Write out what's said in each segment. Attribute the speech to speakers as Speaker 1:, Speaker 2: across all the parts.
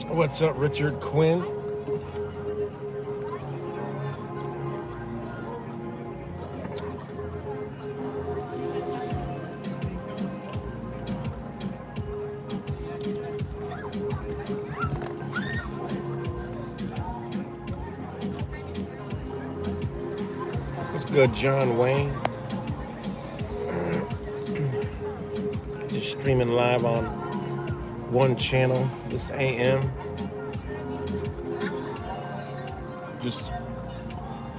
Speaker 1: What's up, Richard Quinn? What's good, John Wayne? Just streaming live on one channel this AM. Just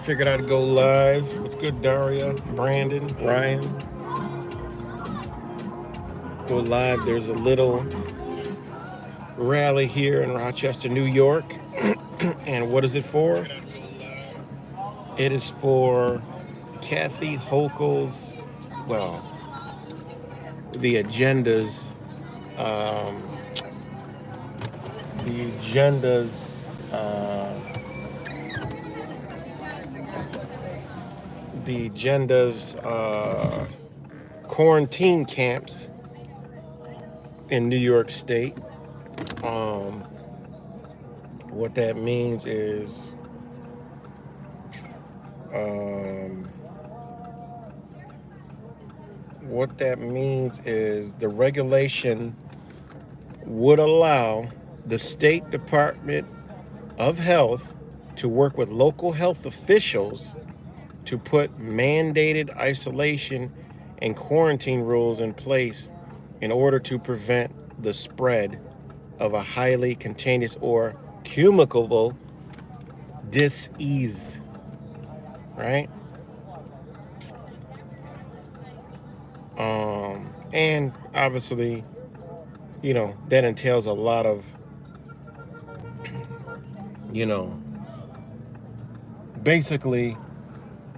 Speaker 1: figured I'd go live. What's good, Daria, Brandon, Ryan? Go live. There's a little rally here in Rochester, New York. And what is it for? It is for Kathy Hochul's, well, the agendas, um, the agendas, uh, the agendas, quarantine camps in New York State. What that means is, the regulation would allow the State Department of Health to work with local health officials to put mandated isolation and quarantine rules in place in order to prevent the spread of a highly contagious or communicable disease, right? And obviously, that entails a lot of, basically,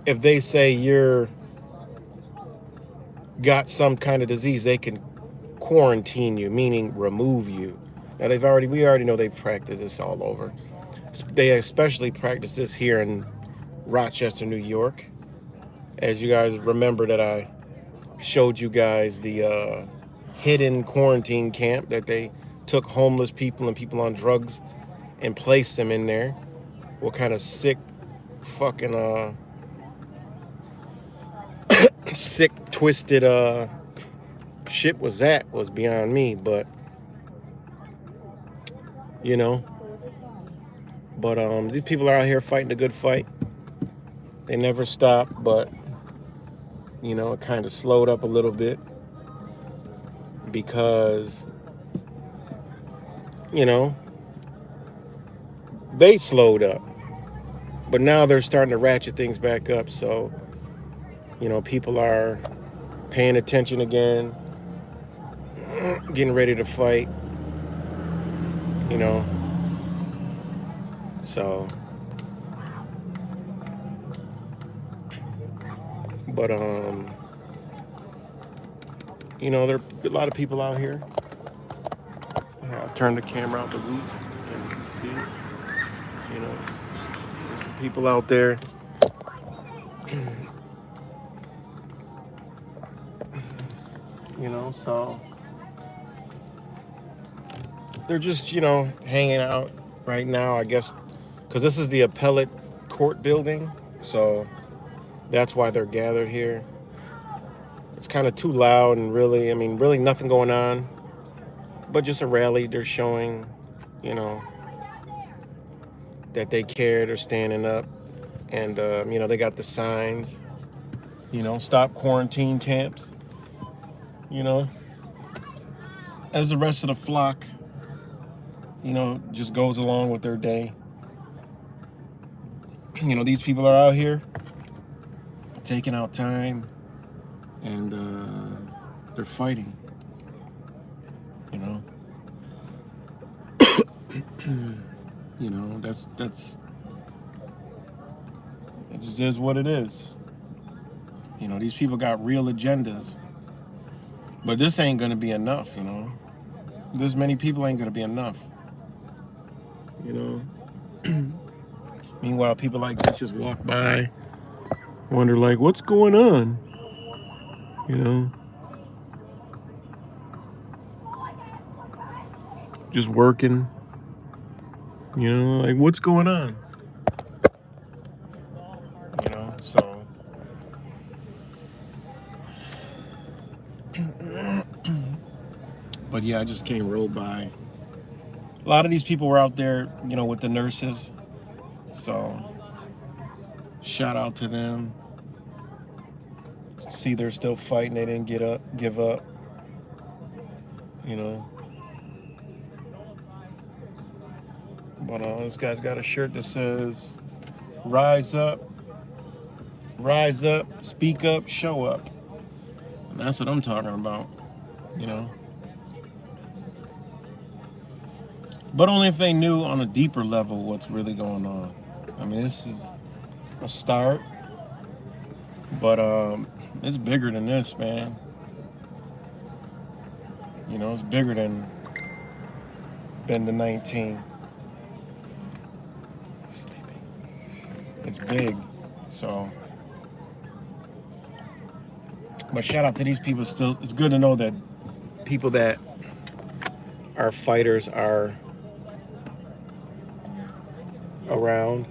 Speaker 1: if they say you're got some kind of disease, they can quarantine you, meaning remove you. Now we already know they've practiced this all over. They especially practice this here in Rochester, New York. As you guys remember that I showed you guys the hidden quarantine camp that they took homeless people and people on drugs and placed them in there. What kind of sick fucking sick twisted shit was beyond me, but these people are out here fighting a good fight. They never stop, but it kind of slowed up a little bit because they slowed up, but now they're starting to ratchet things back up. So people are paying attention again, getting ready to fight, so but there are a lot of people out here. I'll turn the camera out the roof and you can see, there's some people out there. So they're just, hanging out right now, I guess, because this is the appellate court building. So that's why they're gathered here. It's kind of too loud and really nothing going on, but just a rally. They're showing, that they care. They're standing up, and, they got the signs, stop quarantine camps, as the rest of the flock, just goes along with their day. These people are out here taking out time, and they're fighting, that's it just is what it is. These people got real agendas, but this ain't gonna be enough. This many people ain't gonna be enough. Meanwhile, people like this just walk by, wonder like, what's going on? Just working, You know, like what's going on? You know, so but yeah, I just came rolled by. A lot of these people were out there, you know, with the nurses. So shout out to them. See, they're still fighting. They didn't give up. You know. But this guy's got a shirt that says, "Rise up, speak up, show up." And that's what I'm talking about. You know. But only if they knew on a deeper level what's really going on. I mean, this is a start, but it's bigger than this, man. You know, it's bigger than the 19. It's big, so. But shout out to these people. Still, it's good to know that people that are fighters are around.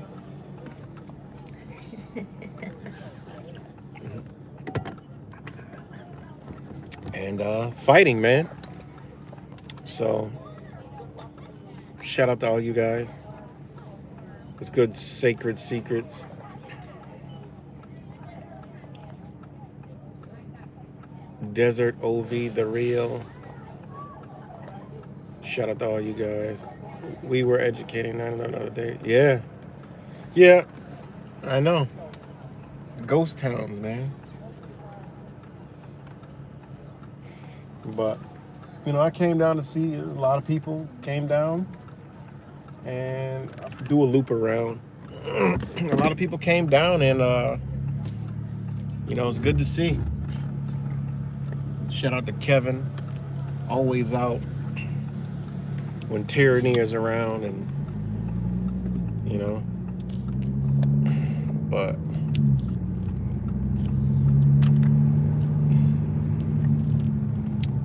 Speaker 1: And fighting, man. So shout out to all you guys. It's good sacred secrets. Desert OV, the real. Shout out to all you guys. We were educating on another day. Yeah, I know. Ghost towns, man. But, you know, I came down to see a lot of people came down and do a loop around. A lot of people came down and, you know, it's good to see. Shout out to Kevin, always out when tyranny is around, and you know, but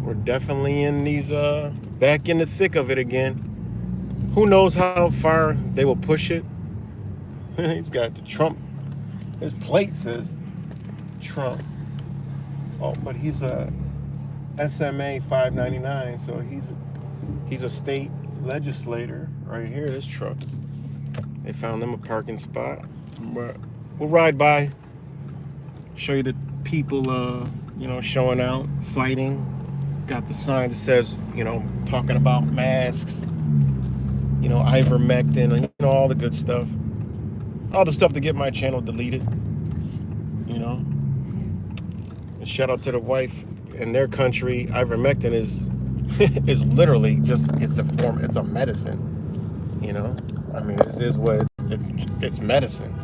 Speaker 1: we're definitely in these back in the thick of it again. Who knows how far they will push it? He's got the Trump. His plate says Trump. Oh, but he's a SMA 599, so he's a state legislator right here. This truck, they found them a parking spot, but we'll ride by, show you the people, you know, showing out, fighting. Got the sign that says, you know, talking about masks, you know, ivermectin, and you know, all the good stuff, all the stuff to get my channel deleted, you know. And shout out to the wife. In their country, ivermectin is literally just, it's a medicine, you know. I mean, it is what it's medicine.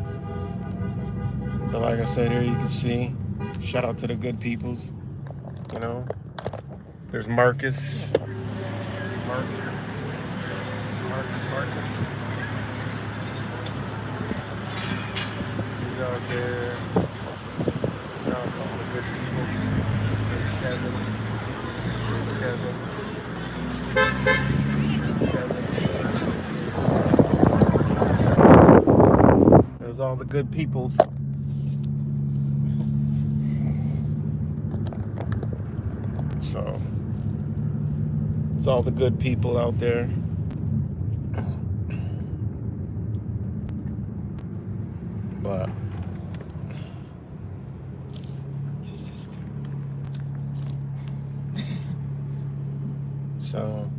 Speaker 1: But like I said, here you can see, shout out to the good peoples, you know. There's Marcus. He's out there. Shout out to all the good people. Kevin. There's all the good peoples. So it's all the good people out there. But so,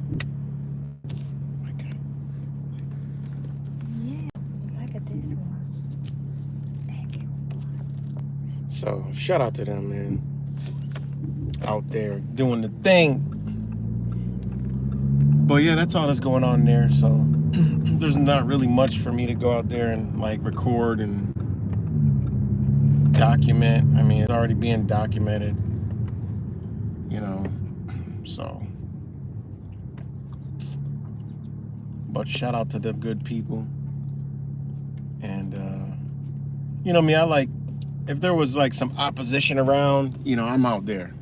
Speaker 2: yeah, look at this one. Thank you.
Speaker 1: So shout out to them, man. Out there doing the thing. But yeah, that's all that's going on there. So there's not really much for me to go out there and like record and document. I mean, it's already being documented, you know. So, but shout out to the good people. And you know me, I like, if there was like some opposition around, you know, I'm out there.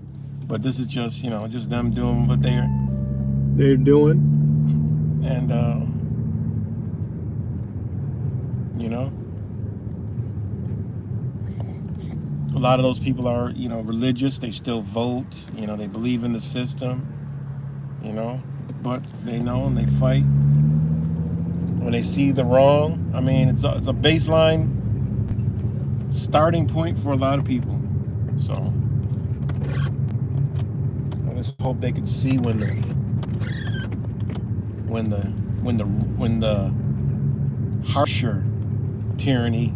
Speaker 1: But this is just, you know, just them doing what they're doing. And you know. A lot of those people are, you know, religious. They still vote. You know, they believe in the system. You know, but they know and they fight when they see the wrong. I mean, it's a baseline starting point for a lot of people. So I just hope they could see when the harsher tyranny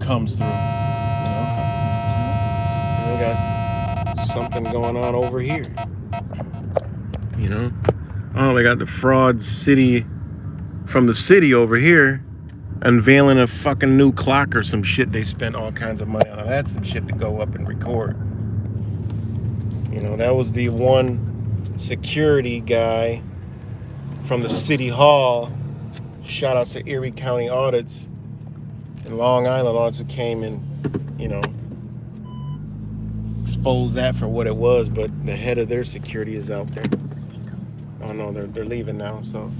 Speaker 1: comes through. You know, and we got something going on over here. You know, oh, they got the fraud city from the city over here unveiling a fucking new clock or some shit they spent all kinds of money on. That's some shit to go up and record. You know, that was the one security guy from the city hall. Shout out to Erie County Audits and Long Island Audits who came and, you know, exposed that for what it was, but the head of their security is out there. Oh no, they're leaving now, so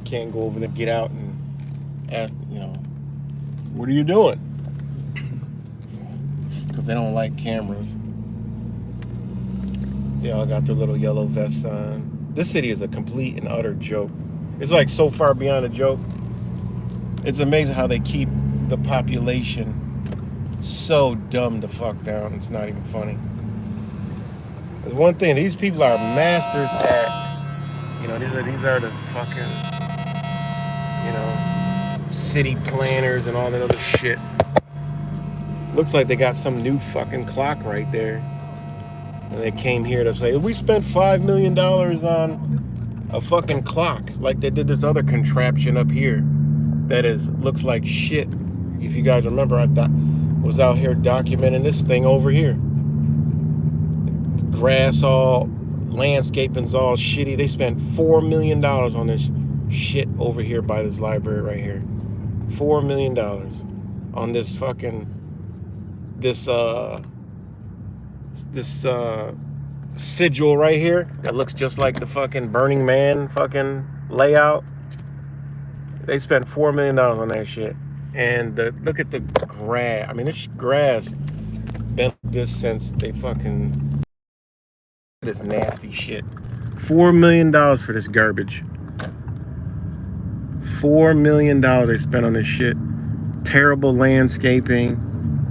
Speaker 1: can't go over there, get out and ask, you know, what are you doing? Because they don't like cameras. They all got their little yellow vests on. This city is a complete and utter joke. It's like so far beyond a joke. It's amazing how they keep the population so dumb the fuck down. It's not even funny. There's one thing, these people are masters at, you know, these are the fucking, you know, city planners and all that other shit. Looks like they got some new fucking clock right there. And they came here to say, we spent $5 million on a fucking clock. Like they did this other contraption up here that looks like shit. If you guys remember, I was out here documenting this thing over here. Grass all, landscaping's all shitty. They spent $4 million on this shit over here by this library right here. $4 million on this fucking, this sigil right here that looks just like the fucking Burning Man fucking layout. They spent $4 million on that shit. And look at the grass. I mean, this grass been this since they fucking this nasty shit. $4 million for this garbage. $4 million they spent on this shit. Terrible landscaping,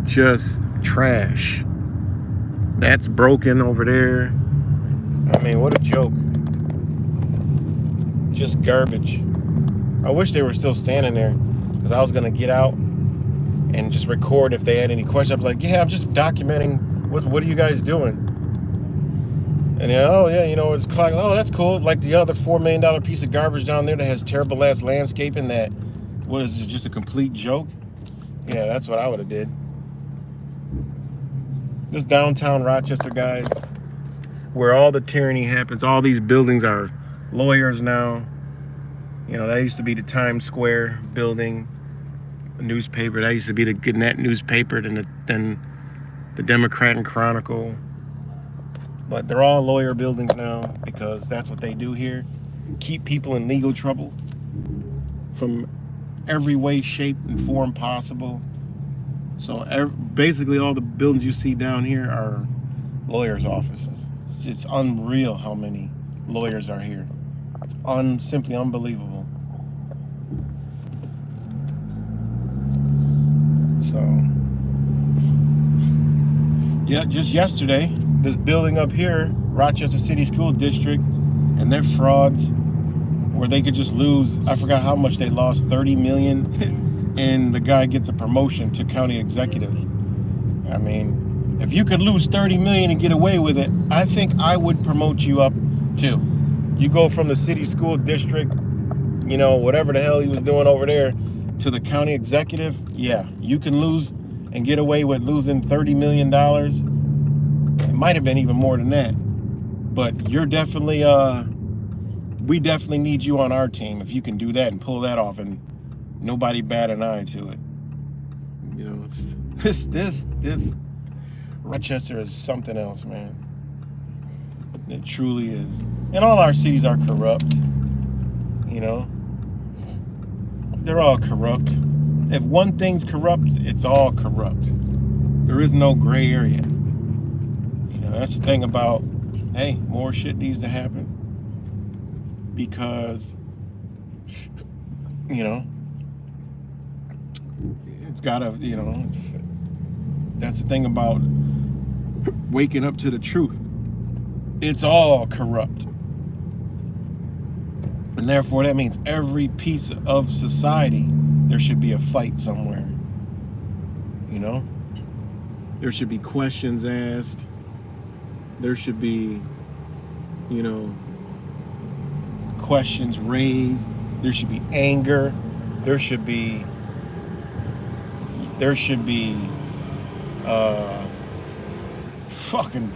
Speaker 1: just trash. That's broken over there. I mean, what a joke. Just garbage. I wish they were still standing there, because I was gonna get out and just record if they had any questions. I'd be like, yeah, I'm just documenting. What are you guys doing? And oh yeah, you know, it's clock. Oh, that's cool. Like the other $4 million piece of garbage down there that has terrible ass landscaping. That what is it? Just a complete joke. Yeah, that's what I would have did. This downtown Rochester, guys, where all the tyranny happens. All these buildings are lawyers now. You know, that used to be the Times Square building, a newspaper. That used to be the Gannett newspaper, then the Democrat and Chronicle. But they're all lawyer buildings now because that's what they do here. Keep people in legal trouble from every way, shape, and form possible. So basically all the buildings you see down here are lawyers' offices. It's unreal how many lawyers are here. It's simply unbelievable. So, yeah, just yesterday, this building up here, Rochester City School District, and their frauds, where they could just lose, I forgot how much they lost, 30 million, and the guy gets a promotion to county executive. I mean, if you could lose 30 million and get away with it, I think I would promote you up too. You go from the city school district, you know, whatever the hell he was doing over there, to the county executive. Yeah, you can lose and get away with losing $30 million. It might have been even more than that. But you're definitely, we definitely need you on our team if you can do that and pull that off and nobody bat an eye to it. You know, this Rochester is something else, man. It truly is. And all our cities are corrupt, you know. they're all corrupt. If one thing's corrupt, it's all corrupt. There is no gray area. That's the thing about, hey, more shit needs to happen because, it's gotta, that's the thing about waking up to the truth. It's all corrupt. And therefore, that means every piece of society, there should be a fight somewhere. There should be questions asked. There should be, questions raised. There should be anger. There should be fucking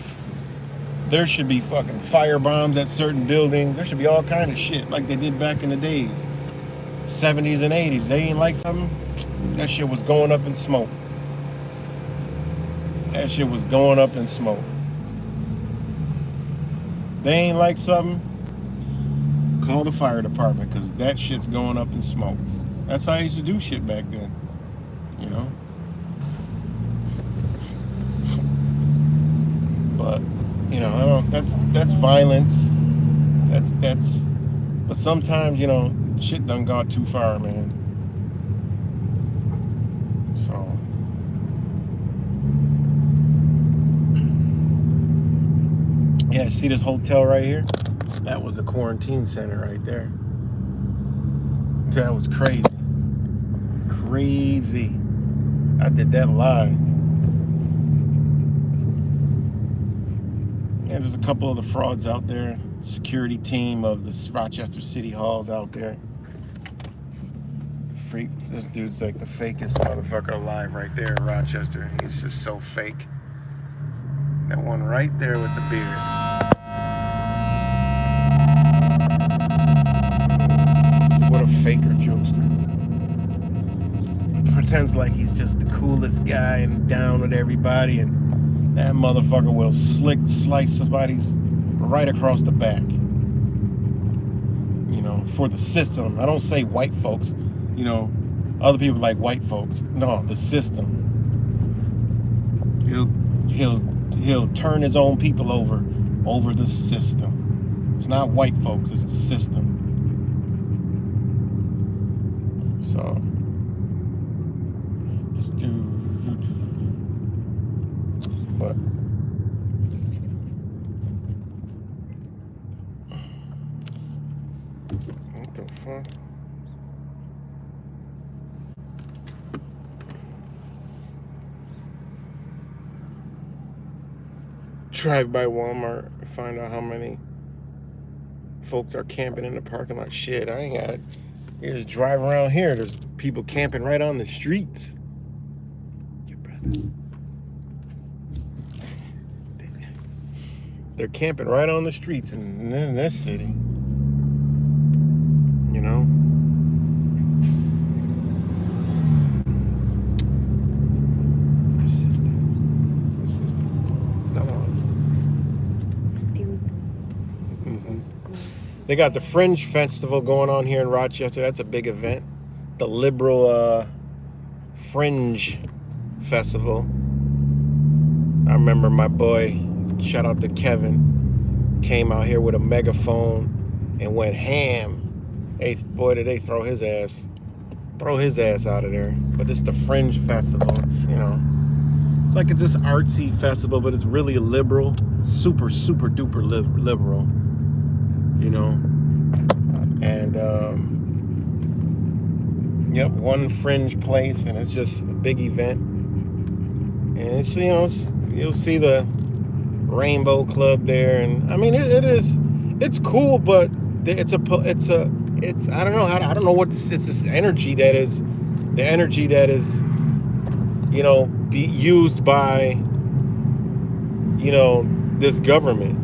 Speaker 1: fire bombs at certain buildings. There should be all kind of shit like they did back in the days, 70s and 80s. They ain't like something, that shit was going up in smoke. That shit was going up in smoke. They ain't like something, call the fire department, because that shit's going up in smoke. That's how I used to do shit back then, But, that's violence. But sometimes, shit done got too far, man. So. Yeah, see this hotel right here? That was a quarantine center right there. That was crazy. Crazy. I did that live. Yeah, there's a couple of the frauds out there. Security team of the Rochester City Hall's out there. Freak. This dude's like the fakest motherfucker alive right there in Rochester. He's just so fake. That one right there with the beard. What a faker jokester. Pretends like he's just the coolest guy and down with everybody, and that motherfucker will slice somebody's right across the back. For the system. I don't say white folks. Other people like white folks. No, the system. He'll turn his own people over the system. It's not white folks, it's the system. So just do what? What the fuck? Drive by Walmart and find out how many folks are camping in the parking lot. Shit, I ain't got it. You just drive around here. There's people camping right on the streets. Your brother. They're camping right on the streets in this city. They got the Fringe Festival going on here in Rochester. That's a big event. The Liberal Fringe Festival. I remember my boy, shout out to Kevin, came out here with a megaphone and went ham. Hey, boy, did they throw his ass out of there. But it's the Fringe Festival. It's, it's like this artsy festival, but it's really a liberal, super, super duper liberal. And yep, one fringe place, and it's just a big event. And it's you'll see the Rainbow Club there, and I mean it's cool, but it's I don't know what it's this energy that is be used by this government.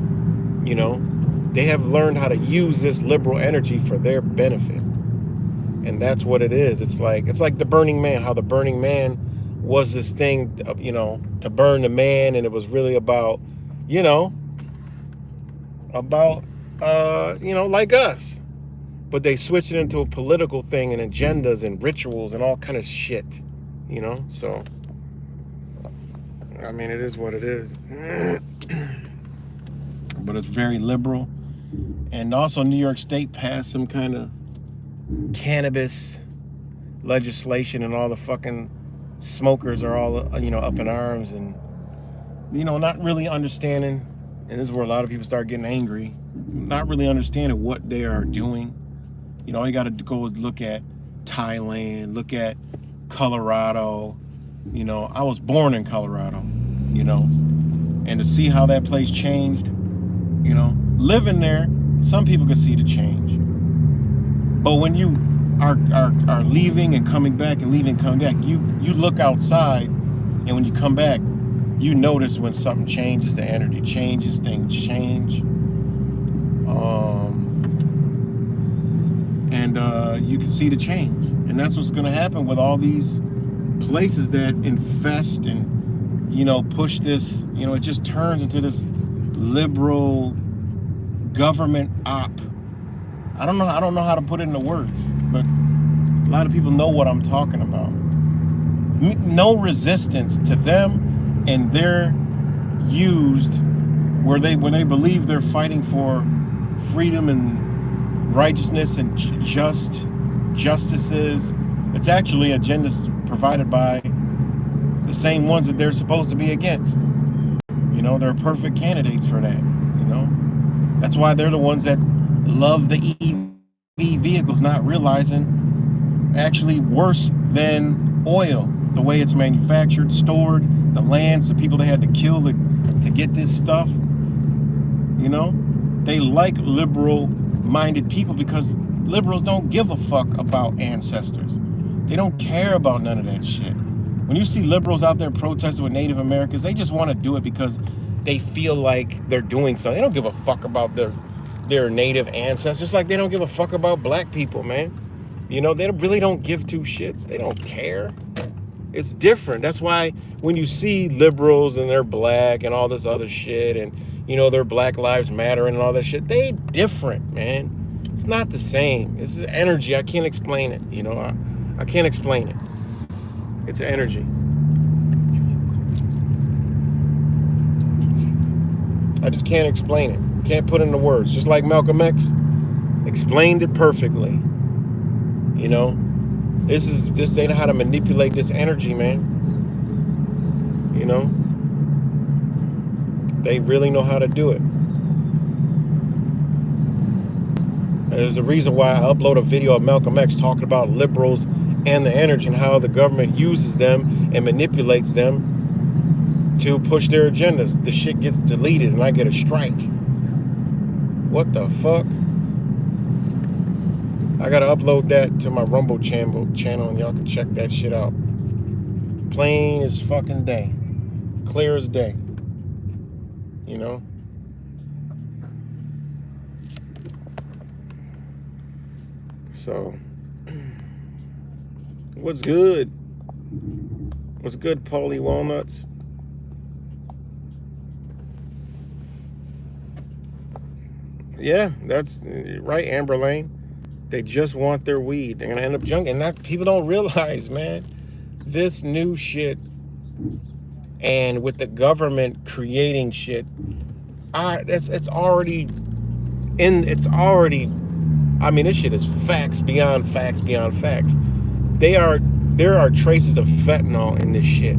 Speaker 1: They have learned how to use this liberal energy for their benefit. And that's what it is. It's like the Burning Man, how the Burning Man was this thing of, to burn the man, and it was really about, like us. but they switch it into a political thing and agendas and rituals and all kind of shit, you know. So I mean, it is what it is. But it's very liberal. And also New York State passed some kind of cannabis legislation, and all the fucking smokers are all, you know, up in arms and, you know, not really understanding. And this is where a lot of people start getting angry, not really understanding what they are doing. You know, all you got to go is look at Thailand, look at Colorado. You know, I was born in Colorado, you know, and to see how that place changed, you know, living there, some people can see the change. But when you are leaving and coming back and leaving and coming back, you look outside, and when you come back, you notice when something changes, the energy changes, things change. And you can see the change. And that's what's going to happen with all these places that infest and, you know, push this, you know, it just turns into this liberal government op. I don't know how to put it into words, but a lot of people know what I'm talking about. No resistance to them, and they're used where they believe they're fighting for freedom and righteousness and justices. It's actually agendas provided by the same ones that they're supposed to be against. You know, they're perfect candidates for that, you know. That's why they're the ones that love the EV vehicles, not realizing actually worse than oil, the way it's manufactured, stored, the lands, the people they had to kill to get this stuff. You know, they like liberal-minded people because liberals don't give a fuck about ancestors. They don't care about none of that shit. When you see liberals out there protesting with Native Americans, they just want to do it because they feel like they're doing something. They don't give a fuck about their native ancestors, just like they don't give a fuck about black people, man. You know, they really don't give two shits. They don't care. It's different. That's why when you see liberals and they're black and all this other shit, and, you know, their Black Lives Matter and all that shit, they different, man. It's not the same. This is energy. I can't explain it. You know, I can't explain it. It's energy. I just can't explain it. Can't put it into words. Just like Malcolm X explained it perfectly. You know, this ain't how to manipulate this energy, man. You know, they really know how to do it. And there's a reason why I upload a video of Malcolm X talking about liberals and the energy and how the government uses them and manipulates them to push their agendas. The shit gets deleted and I get a strike. What the fuck? I gotta upload that to my Rumble channel and y'all can check that shit out. Plain as fucking day. Clear as day. You know? So, what's good? What's good, Paulie Walnuts? Yeah, that's right, Amber Lane. They just want their weed. They're gonna end up junking. And that people don't realize, man, this new shit, and with the government creating shit, it's already. I mean, this shit is facts beyond facts beyond facts. There are traces of fentanyl in this shit.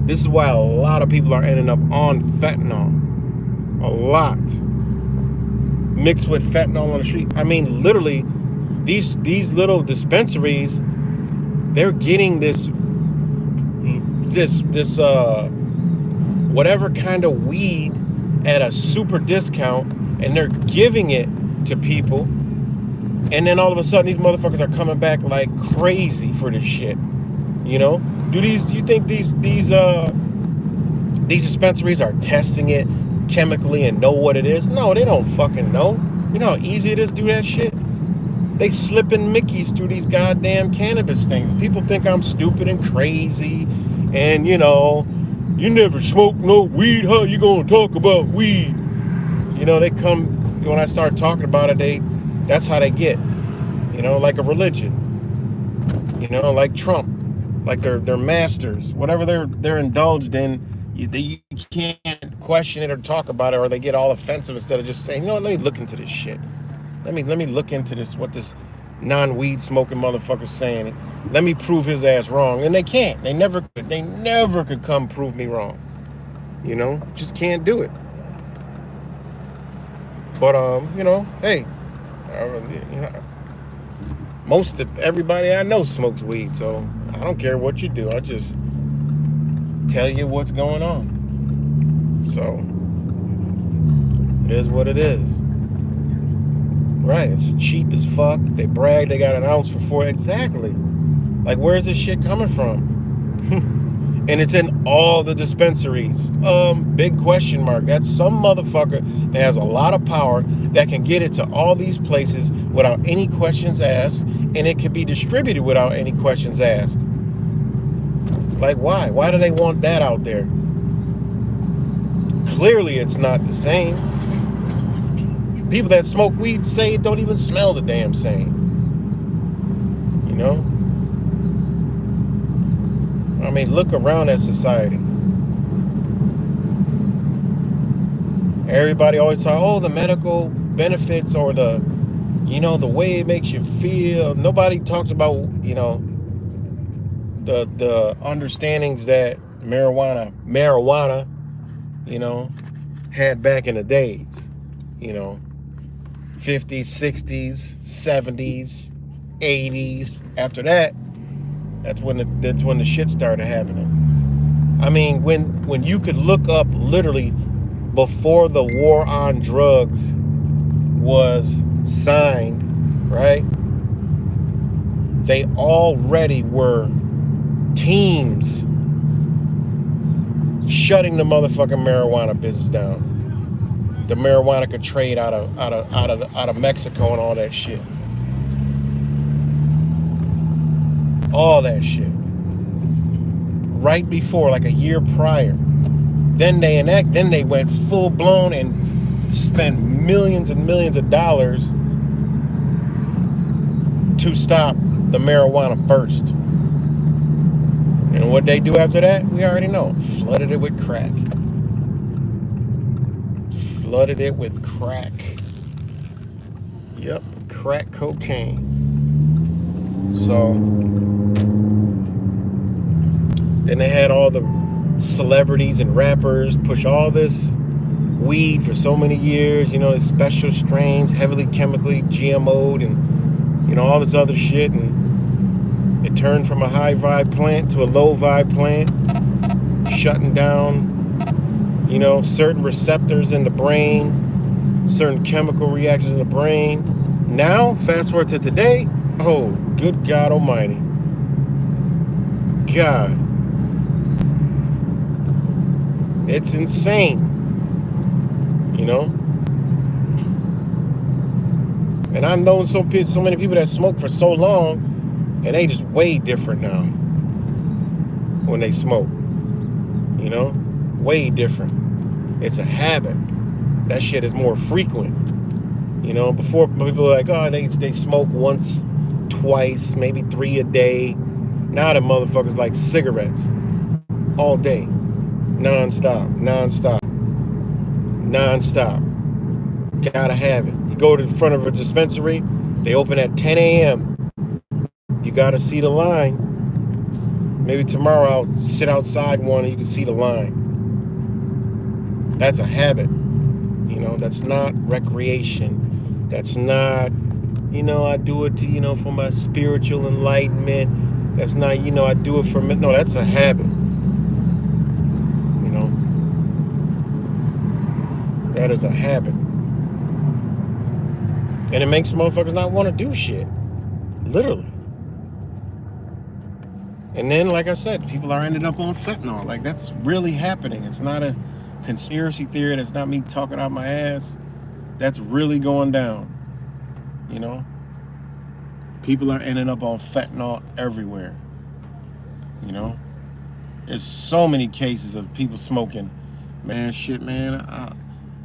Speaker 1: This is why a lot of people are ending up on fentanyl. A lot. Mixed with fentanyl on the street. I mean, literally, these little dispensaries, they're getting this whatever kind of weed at a super discount, and they're giving it to people, and then all of a sudden these motherfuckers are coming back like crazy for this shit. You know, you think these dispensaries are testing it chemically and know what it is? No, they don't fucking know. You know how easy it is to do that shit? They slipping Mickeys through these goddamn cannabis things. People think I'm stupid and crazy, and, you know, you never smoke no weed, how you gonna talk about weed? You know, they come, when I start talking about it, that's how they get. You know, like a religion. You know, like Trump, like their masters, whatever they're indulged in. You can't question it or talk about it, or they get all offensive instead of just saying, "No, let me look into this shit. Let me look into this. What this non-weed smoking motherfucker's saying. Let me prove his ass wrong." And they can't. They never could. They never could come prove me wrong. You know, just can't do it. But you know, hey, you know, most of everybody I know smokes weed, so I don't care what you do. I just tell you what's going on. So it is what it is. Right, it's cheap as fuck. They brag they got an ounce for $4. Exactly. Like, where's this shit coming from? And it's in all the dispensaries. Big question mark. That's some motherfucker that has a lot of power that can get it to all these places without any questions asked, and it can be distributed without any questions asked. Like, why? Why do they want that out there? Clearly, it's not the same. People that smoke weed say it don't even smell the damn same. You know? I mean, look around at society. Everybody always talk, oh, the medical benefits or the, you know, the way it makes you feel. Nobody talks about, you know, the understandings that marijuana, you know, had back in the days, you know, 50s, 60s, 70s, 80s. After that, that's when the shit started happening. I mean, when you could look up literally before the war on drugs was signed, right? They already were teams shutting the motherfucking marijuana business down. The marijuana could trade out of Mexico and all that shit. All that shit. Right before, like a year prior. Then they went full blown and spent millions and millions of dollars to stop the marijuana first. And what they do after that, we already know. Flooded it with crack. Flooded it with crack. Yep, crack cocaine. So then they had all the celebrities and rappers push all this weed for so many years, you know, special strains, heavily chemically GMO'd and, you know, all this other shit. And it turned from a high vibe plant to a low vibe plant, shutting down, you know, certain receptors in the brain, certain chemical reactions in the brain. Now, fast forward to today, oh, good God almighty. God. It's insane. You know? And I've known so many people that smoke for so long, and they just way different now when they smoke. You know? Way different. It's a habit. That shit is more frequent. You know, before people were like, oh, they smoke once, twice, maybe 3 a day. Now the motherfuckers like cigarettes all day. Non-stop. Gotta have it. You go to the front of a dispensary, they open at 10 a.m. You gotta see the line. Maybe tomorrow I'll sit outside one and you can see the line. That's a habit. You know, that's not recreation. That's not, you know, I do it to, you know, for my spiritual enlightenment. That's not, you know, I do it for me. No, that's a habit. You know, that is a habit. And it makes motherfuckers not want to do shit. Literally. And then, like I said, people are ended up on fentanyl. Like, that's really happening. It's not a conspiracy theory. That's not me talking out my ass. That's really going down. You know? People are ending up on fentanyl everywhere. You know? There's so many cases of people smoking. Man, shit, man.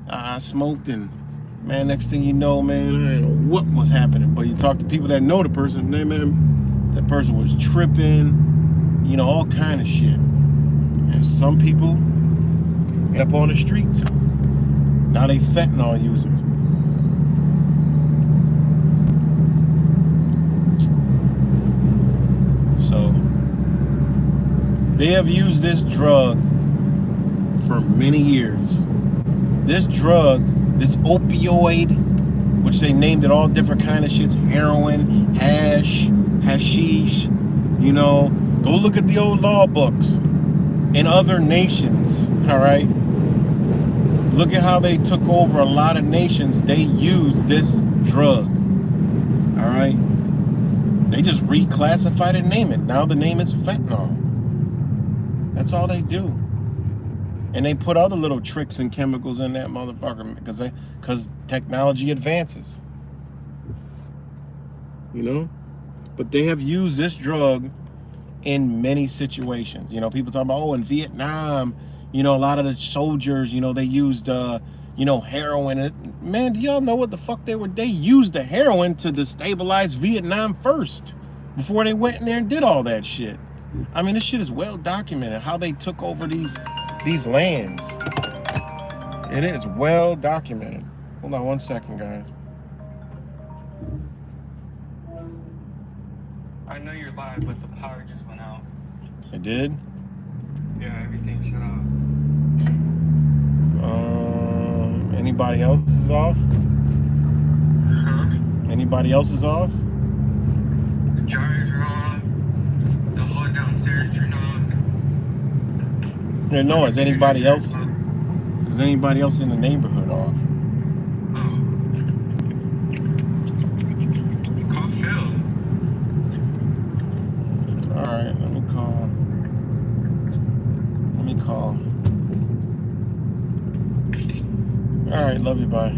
Speaker 1: I smoked and Man, next thing you know, man, I don't know what was happening. But you talk to people that know the person, man, that person was tripping, you know, all kind of shit. And some people end up on the streets. Now they fentanyl users. So they have used this drug for many years. This drug, this opioid, which they named it all different kind of shits, heroin, hashish, you know, go look at the old law books in other nations, all right? Look at how they took over a lot of nations. They used this drug, all right? They just reclassified and named it. Now the name is fentanyl. That's all they do. And they put other little tricks and chemicals in that motherfucker because technology advances. You know? But they have used this drug in many situations. You know, people talk about, oh, in Vietnam, you know, a lot of the soldiers, you know, they used, you know, heroin. Man, do y'all know what the fuck they were? They used the heroin to destabilize Vietnam first before they went in there and did all that shit. I mean, this shit is well documented, how they took over these lands. It is well documented. Hold on one second, guys.
Speaker 3: I know you're live, but the power just went out.
Speaker 1: It did?
Speaker 3: Yeah, everything shut off.
Speaker 1: Anybody else is off?
Speaker 3: Huh?
Speaker 1: Anybody else is off?
Speaker 3: The dryers are off. The whole downstairs turned off.
Speaker 1: No, is anybody else? Is anybody else in the neighborhood off?
Speaker 3: Oh. Call Phil.
Speaker 1: All right, let me call. All right, love you, bye.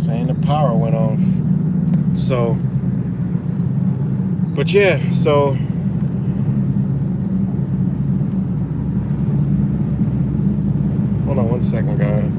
Speaker 1: Saying the power went off. So, but yeah, so. Hold on one second, guys.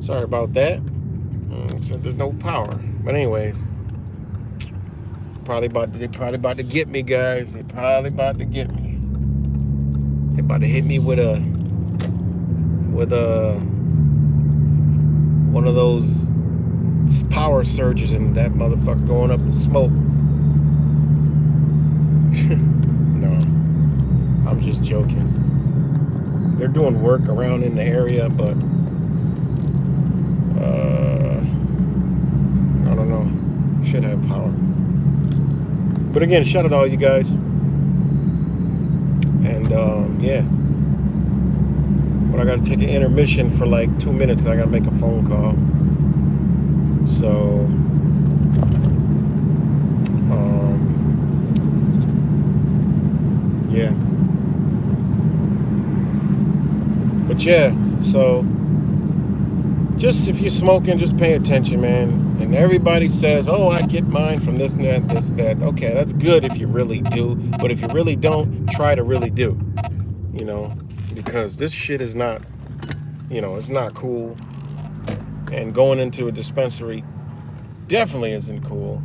Speaker 1: Sorry about that. So there's no power. But anyways, they probably about to get me, guys. They probably about to get me. They about to hit me with one of those power surges and that motherfucker going up in smoke. No, I'm just joking. They're doing work around in the area, but I don't know. Should have power. But again, shout out to all you guys. And yeah. But I gotta take an intermission for like 2 minutes because I gotta make a phone call. So yeah. But yeah, so just if you're smoking, just pay attention, man. And everybody says, oh, I get mine from this and that, this, that. Okay, that's good if you really do. But if you really don't, try to really do. You know, because this shit is not, you know, it's not cool. And going into a dispensary definitely isn't cool.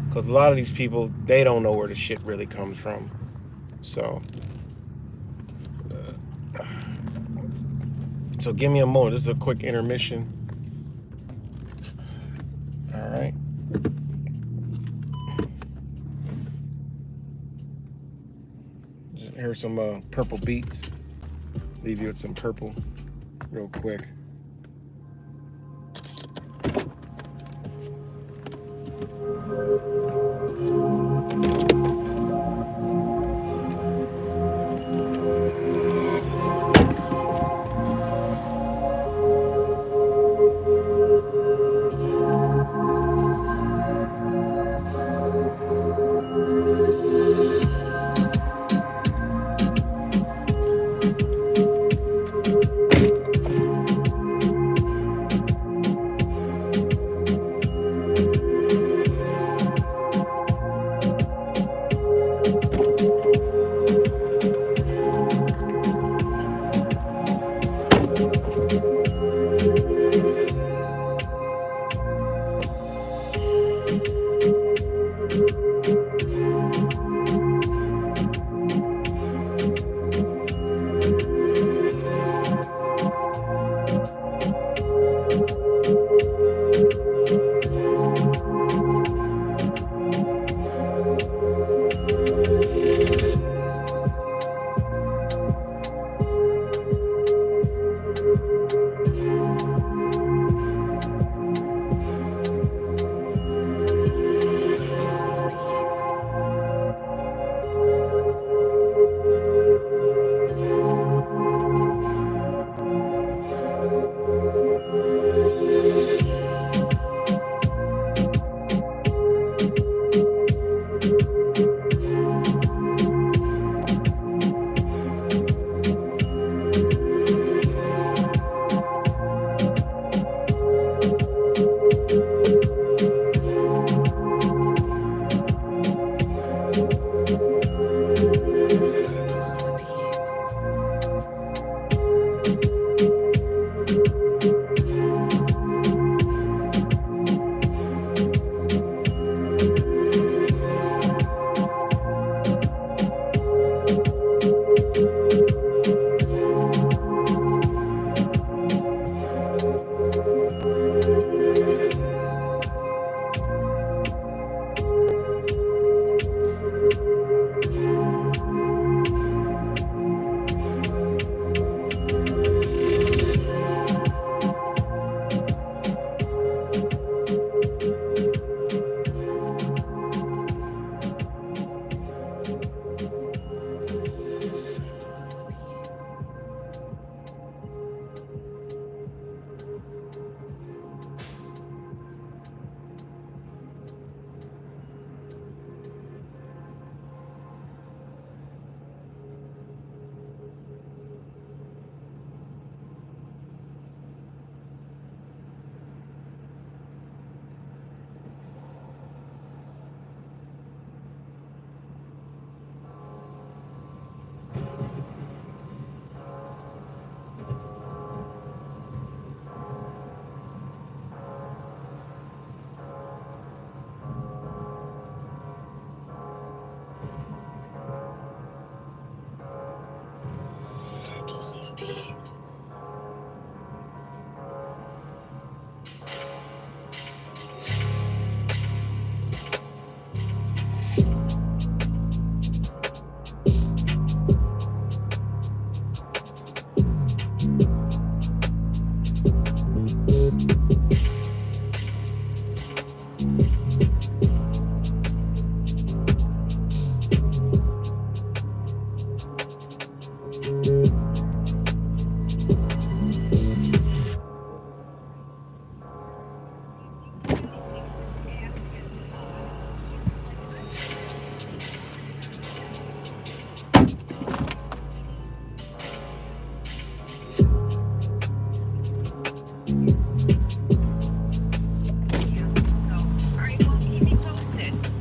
Speaker 1: Because a lot of these people, they don't know where the shit really comes from. So give me a moment. This is a quick intermission. All right. Just hear some purple beats. Leave you with some purple real quick.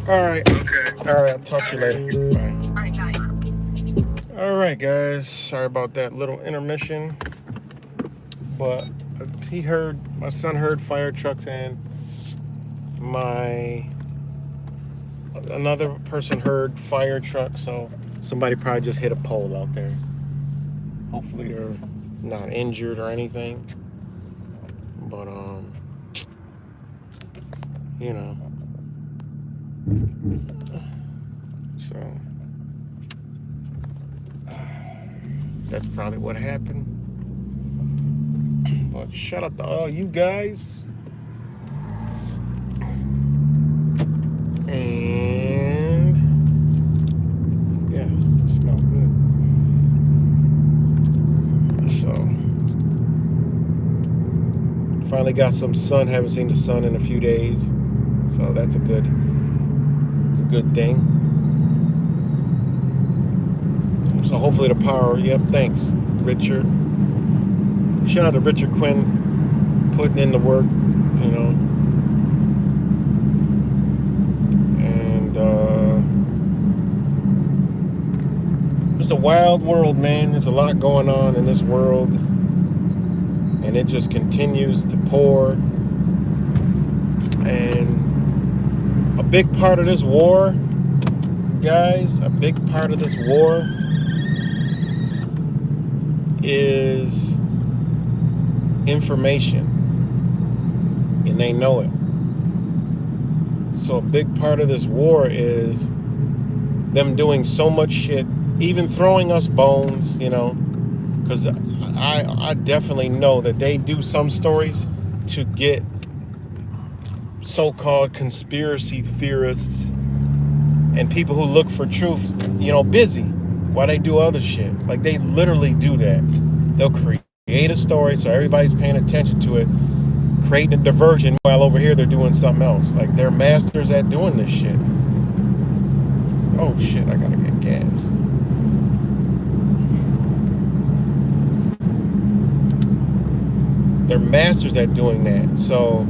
Speaker 1: All right.
Speaker 3: Okay.
Speaker 1: All right. I'll talk to you later. Bye.
Speaker 2: All right, bye.
Speaker 1: All right, guys. Sorry about that little intermission. But he heard My son heard fire trucks, and another person heard fire trucks. So somebody probably just hit a pole out there. Hopefully they're not injured or anything. But you know. So that's probably what happened. But shout out to all you guys. And yeah, smell good. So finally got some sun. Haven't seen the sun in a few days. So that's a good thing. So hopefully the power, yep, thanks, Richard. Shout out to Richard Quinn putting in the work, you know. And it's a wild world, man. There's a lot going on in this world. And it just continues to pour. And a big part of this war, guys, a big part of this war is information, and they know it. So a big part of this war is them doing so much shit, even throwing us bones, you know, because I definitely know that they do some stories to get so-called conspiracy theorists and people who look for truth, you know, busy while they do other shit. Like, they literally do that. They'll create a story so everybody's paying attention to it, creating a diversion while over here they're doing something else. Like, they're masters at doing this shit. Oh shit, I gotta get gas. They're masters at doing that. So,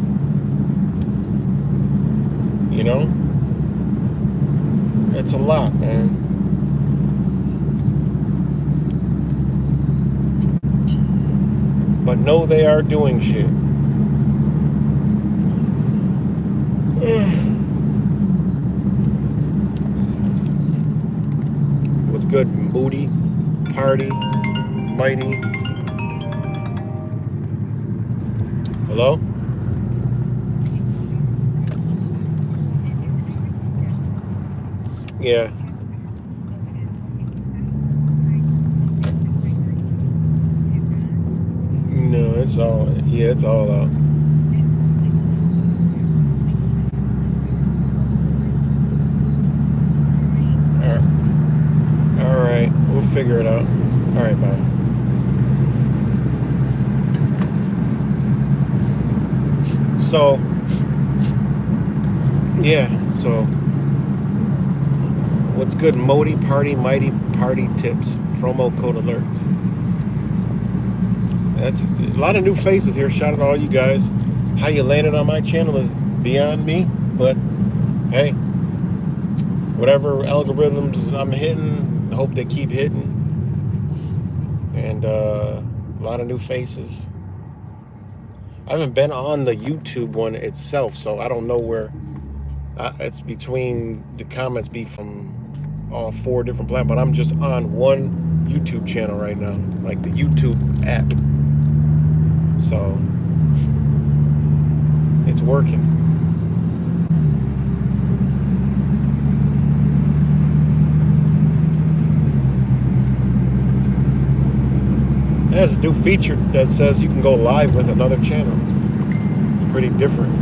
Speaker 1: you know, it's a lot, man. But no, they are doing shit. What's good, Booty, Party, Mighty? Hello? Yeah. No, it's all, yeah, it's all out. All right, we'll figure it out. All right, bye. So, yeah, so what's good, Modi, Party, Mighty, Party Tips, promo code alerts. That's a lot of new faces here. Shout out to all you guys. How you landed on my channel is beyond me, but hey, whatever algorithms I'm hitting, I hope they keep hitting. And a lot of new faces. I haven't been on the YouTube one itself, so I don't know where. It's between the comments be from all 4 different platforms, but I'm just on one YouTube channel right now, like the YouTube app. So it's working. There's a new feature that says you can go live with another channel. It's pretty different.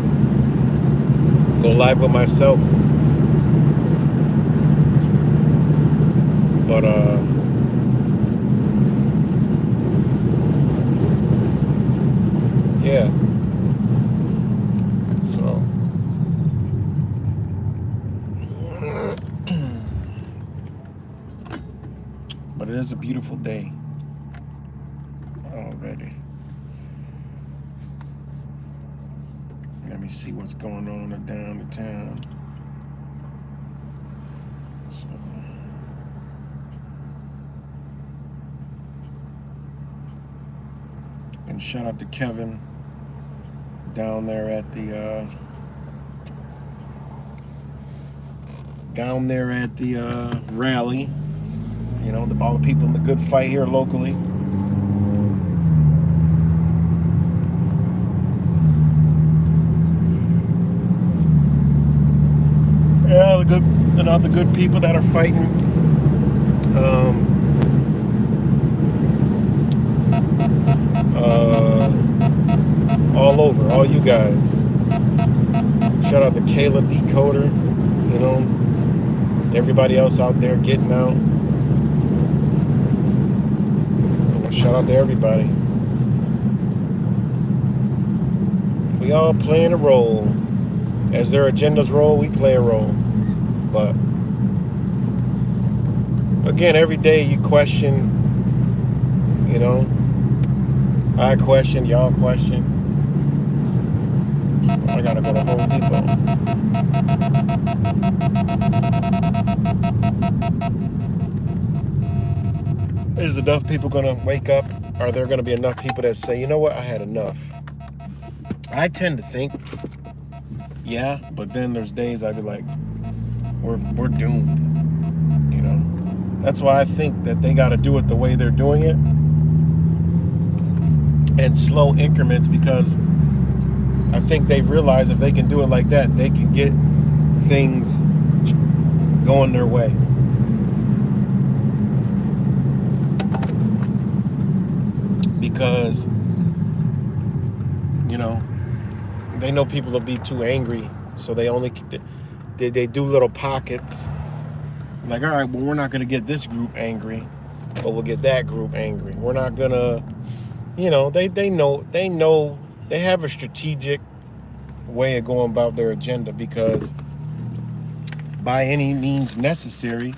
Speaker 1: Go live with myself. But yeah. So but it is a beautiful day already. Let me see what's going on down the town. So, and shout out to Kevin. down there at the rally. You know, all the people in the good fight here locally. Yeah, the good and all the good people that are fighting. All over, all you guys. Shout out to Caleb Decoder, you know, everybody else out there getting out. Shout out to everybody. We all playing a role. As their agendas roll, we play a role. But again, every day you question, you know, I question, y'all question. I gotta go to Home Depot. Is enough people gonna wake up? Are there gonna be enough people that say, you know what, I had enough? I tend to think, yeah, but then there's days I'd be like, we're doomed. You know? That's why I think that they gotta do it the way they're doing it. And slow increments, because I think they've realized if they can do it like that, they can get things going their way. Because, you know, they know people will be too angry, so they do little pockets. Like, all right, well, we're not going to get this group angry, but we'll get that group angry. We're not going to, you know, they know, they have a strategic way of going about their agenda, because by any means necessary,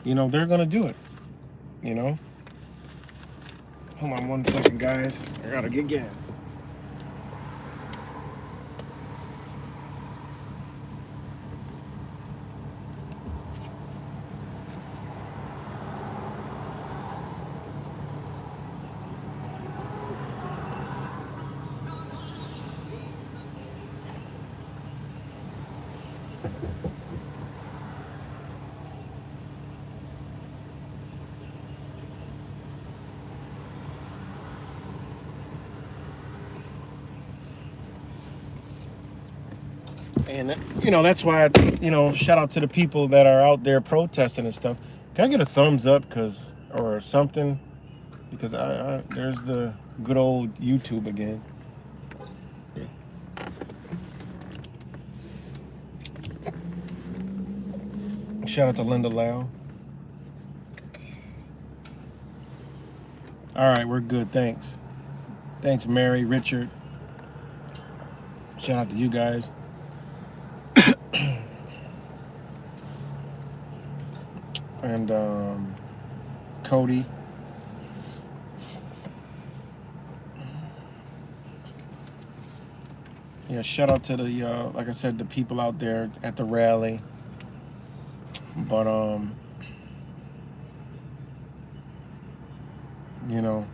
Speaker 1: you know, they're going to do it, you know. Hold on 1 second, guys. I got to get gas. And, you know, that's why, you know, shout out to the people that are out there protesting and stuff. Can I get a thumbs up or something? Because there's the good old YouTube again. Shout out to Linda Lau. All right, we're good. Thanks. Thanks, Mary, Richard. Shout out to you guys. And Cody. Yeah, shout out to the like I said, the people out there at the rally. But you know,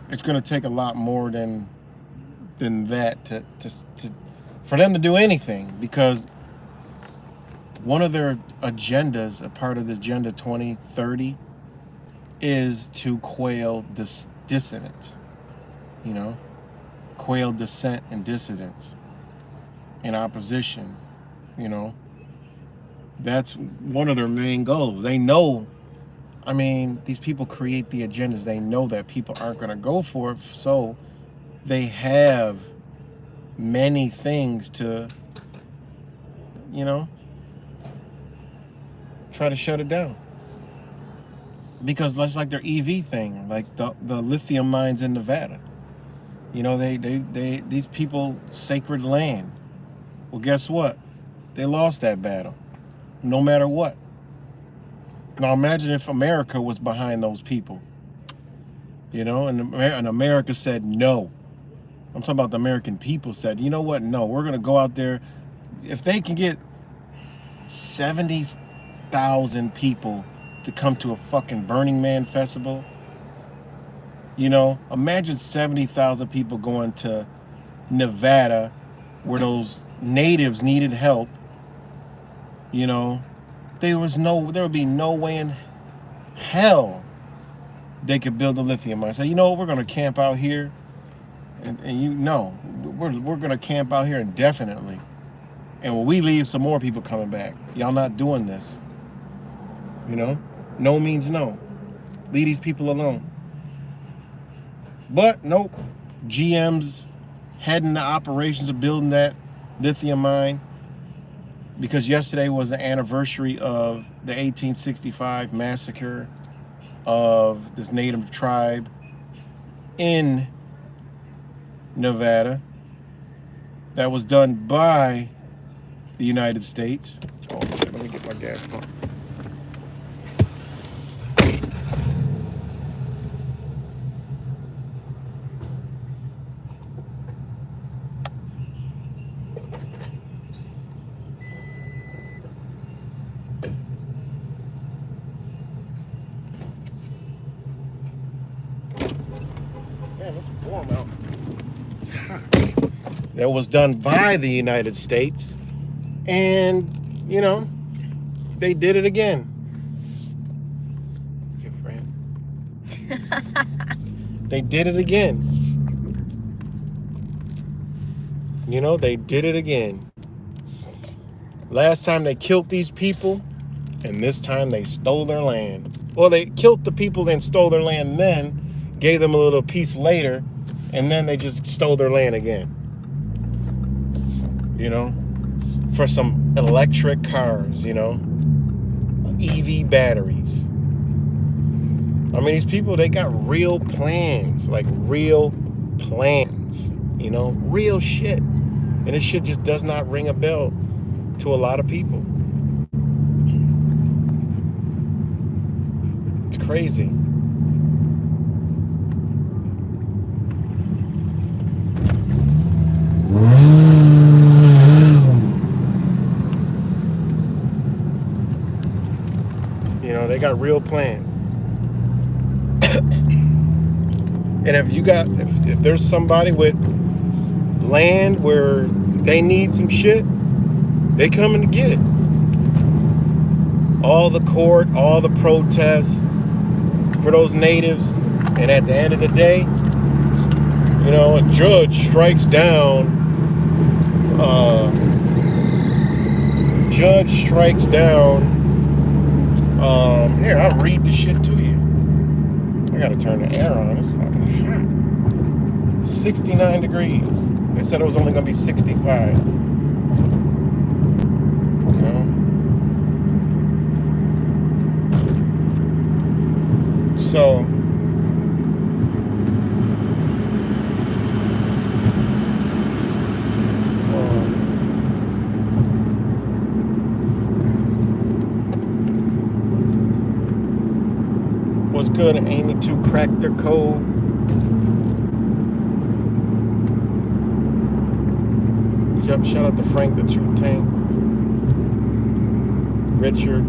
Speaker 1: it's gonna take a lot more than that to for them to do anything, because one of their agendas, a part of the Agenda 2030, is to quail dissidents, you know, quail dissent and dissidents in opposition, you know. That's one of their main goals. They know, I mean, these people create the agendas. They know that people aren't going to go for it, so they have many things to, you know, try to shut it down. Because that's like their EV thing, like the lithium mines in Nevada. You know, these people, sacred land. Well, guess what? They lost that battle, no matter what. Now imagine if America was behind those people, you know, and America said no. I'm talking about the American people said, you know what? No, we're going to go out there. If they can get 70,000 people to come to a fucking Burning Man festival, You know, imagine 70,000 people going to Nevada where those natives needed help. You know, there would be no way in hell they could build a lithium mine. Say, you know what, we're going to camp out here. And you know, we're going to camp out here indefinitely. And when we leave, some more people coming back. Y'all not doing this. You know, no means no. Leave these people alone. But nope, GM's heading the operations of building that lithium mine because yesterday was the anniversary of the 1865 massacre of this native tribe in Nevada that was done by the United States. Oh shit, let me get my gas pump. Man, it's warm out. It's hot. That was done by the United States. And, you know, they did it again. Your friend. They did it again. You know, they did it again. Last time they killed these people, and this time they stole their land. Well, they killed the people, then stole their land, then gave them a little piece later, and then they just stole their land again. You know, for some electric cars, you know, EV batteries. I mean, these people, they got real plans, like real plans, you know, real shit. And this shit just does not ring a bell to a lot of people. It's crazy. You know, they got real plans. And if there's somebody with land where they need some shit, they coming to get it. All the court, all the protests for those natives, and at the end of the day, you know, a judge strikes down. Here, I'll read the shit to you. I gotta turn the air on. It's fucking hot. 69 degrees. They said it was only gonna be 65. You know? So what's good? Amy 2 cracked their code. Yep, shout out to Frank the True Tank, Richard,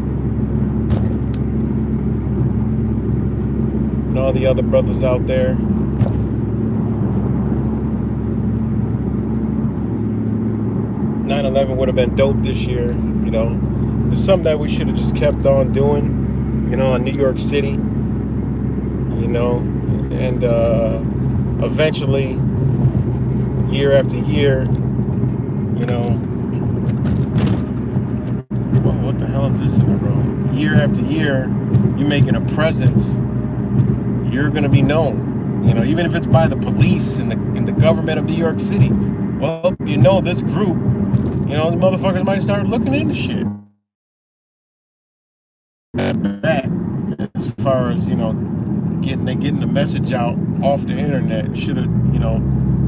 Speaker 1: and all the other brothers out there. "9/11 would have been dope this year, you know. It's something that we should have just kept on doing, you know, in New York City, you know, and eventually, year after year, you know, what the hell is this in the road? Year after year, you're making a presence, you're gonna be known, you know, even if it's by the police and the government of New York City. Well, you know, this group, you know, the motherfuckers might start looking into shit. Back as far as, you know, getting the message out off the internet, should have, you know,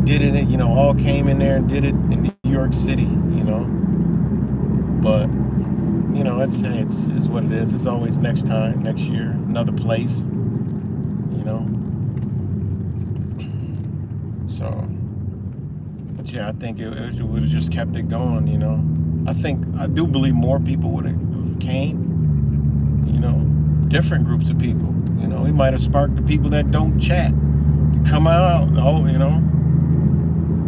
Speaker 1: did it, you know, all came in there and did it in New York City, you know. But, you know, it's what it is. It's always next time, next year, another place, you know. So, but yeah, I think it would have just kept it going, you know. I do believe more people would have came, you know, different groups of people, you know. He might have sparked the people that don't chat, come out. Oh,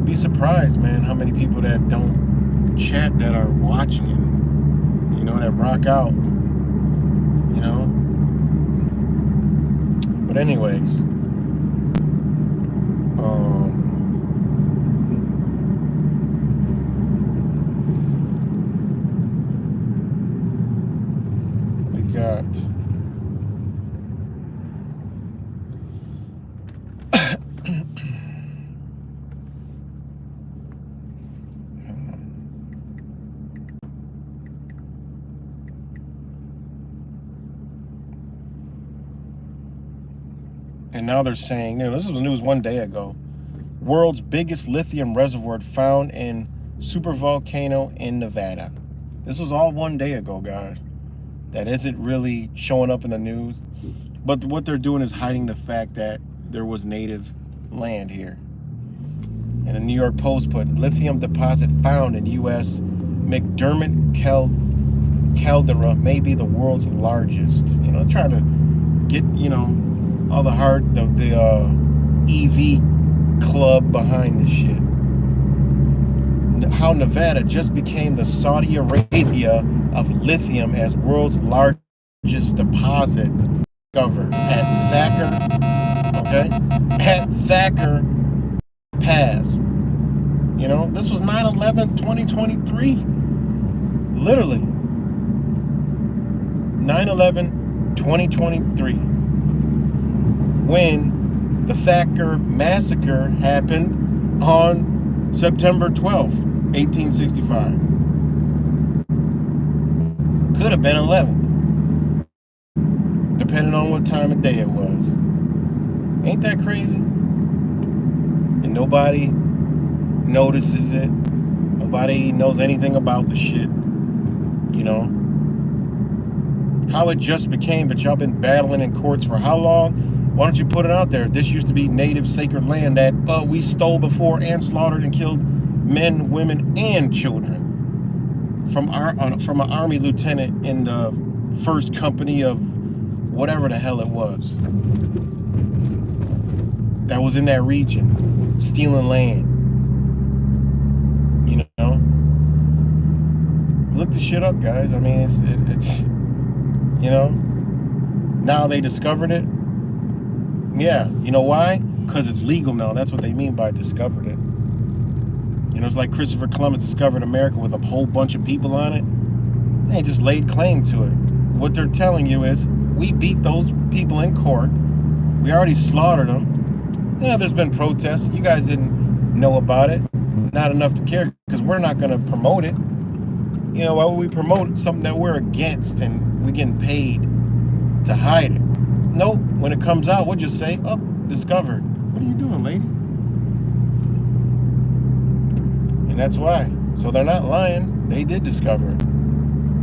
Speaker 1: be surprised, man, how many people that don't chat that are watching and, that rock out, But anyways, we got and now they're saying, this was the news one day ago. World's biggest lithium reservoir found in supervolcano in Nevada. This was all one day ago, guys. That isn't really showing up in the news. But what they're doing is hiding the fact that there was native land here. And the New York Post put, lithium deposit found in U.S. McDermott caldera may be the world's largest. Trying to get, all the EV club behind this shit. How Nevada just became the Saudi Arabia of lithium as world's largest deposit discovered at Thacker Pass. This was 9/11/2023. Literally 9/11/2023. When the Thacker massacre happened on September 12th, 1865. Could have been 11th, depending on what time of day it was. Ain't that crazy? And nobody notices it. Nobody knows anything about the shit. How it just became, but y'all been battling in courts for how long? Why don't you put it out there? This used to be native sacred land that we stole before and slaughtered and killed men, women, and children from an army lieutenant in the first company of whatever the hell it was that was in that region, stealing land. Look the shit up, guys. I mean, it's now they discovered it. Yeah, you know why? Because it's legal now. That's what they mean by discovered it. It's like Christopher Columbus discovered America with a whole bunch of people on it. They just laid claim to it. What they're telling you is, we beat those people in court. We already slaughtered them. Yeah, there's been protests. You guys didn't know about it. Not enough to care, because we're not going to promote it. Why would we promote something that we're against and we're getting paid to hide it? Nope. When it comes out, we'll just say, oh, discovered. What are you doing, lady? And that's why. So they're not lying. They did discover it.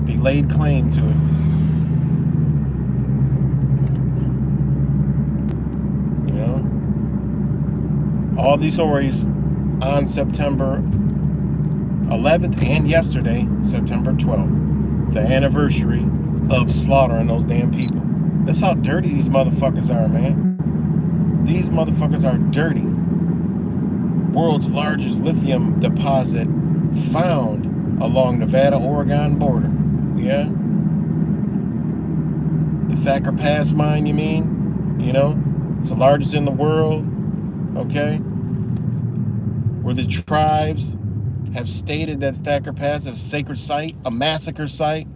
Speaker 1: They laid claim to it. All these stories on September 11th and yesterday, September 12th, the anniversary of slaughtering those damn people. That's how dirty these motherfuckers are, man. These motherfuckers are dirty. World's largest lithium deposit found along Nevada-Oregon border. Yeah? The Thacker Pass mine, you mean? It's the largest in the world. Okay? Where the tribes have stated that Thacker Pass is a sacred site, a massacre site,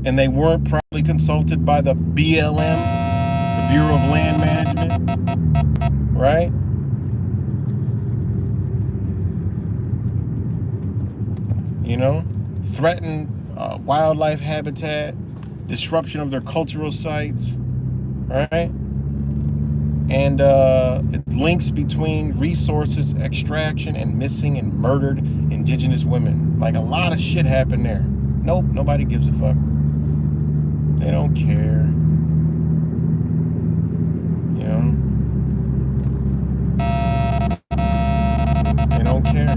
Speaker 1: and they weren't properly consulted by the BLM, the Bureau of Land Management, right? Threaten wildlife habitat, disruption of their cultural sites, right? And it links between resources extraction and missing and murdered indigenous women. Like, a lot of shit happened there. Nope, nobody gives a fuck. They don't care. They don't care.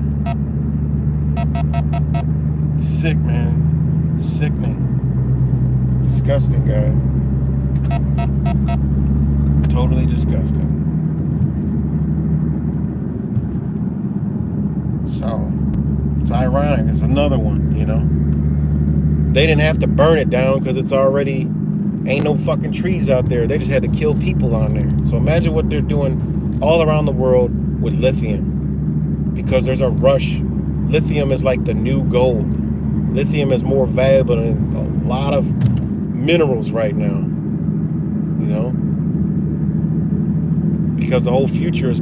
Speaker 1: Sick, man. Sickening. It's disgusting, guys. totally disgusting. So it's ironic. It's another one, you know. They didn't have to burn it down because it's already ain't no fucking trees out there. They just had to kill people on there. So imagine what they're doing all around the world with lithium, because there's a rush. Lithium is like the new gold. Lithium is more valuable than a lot of minerals right now, you know, because the whole future is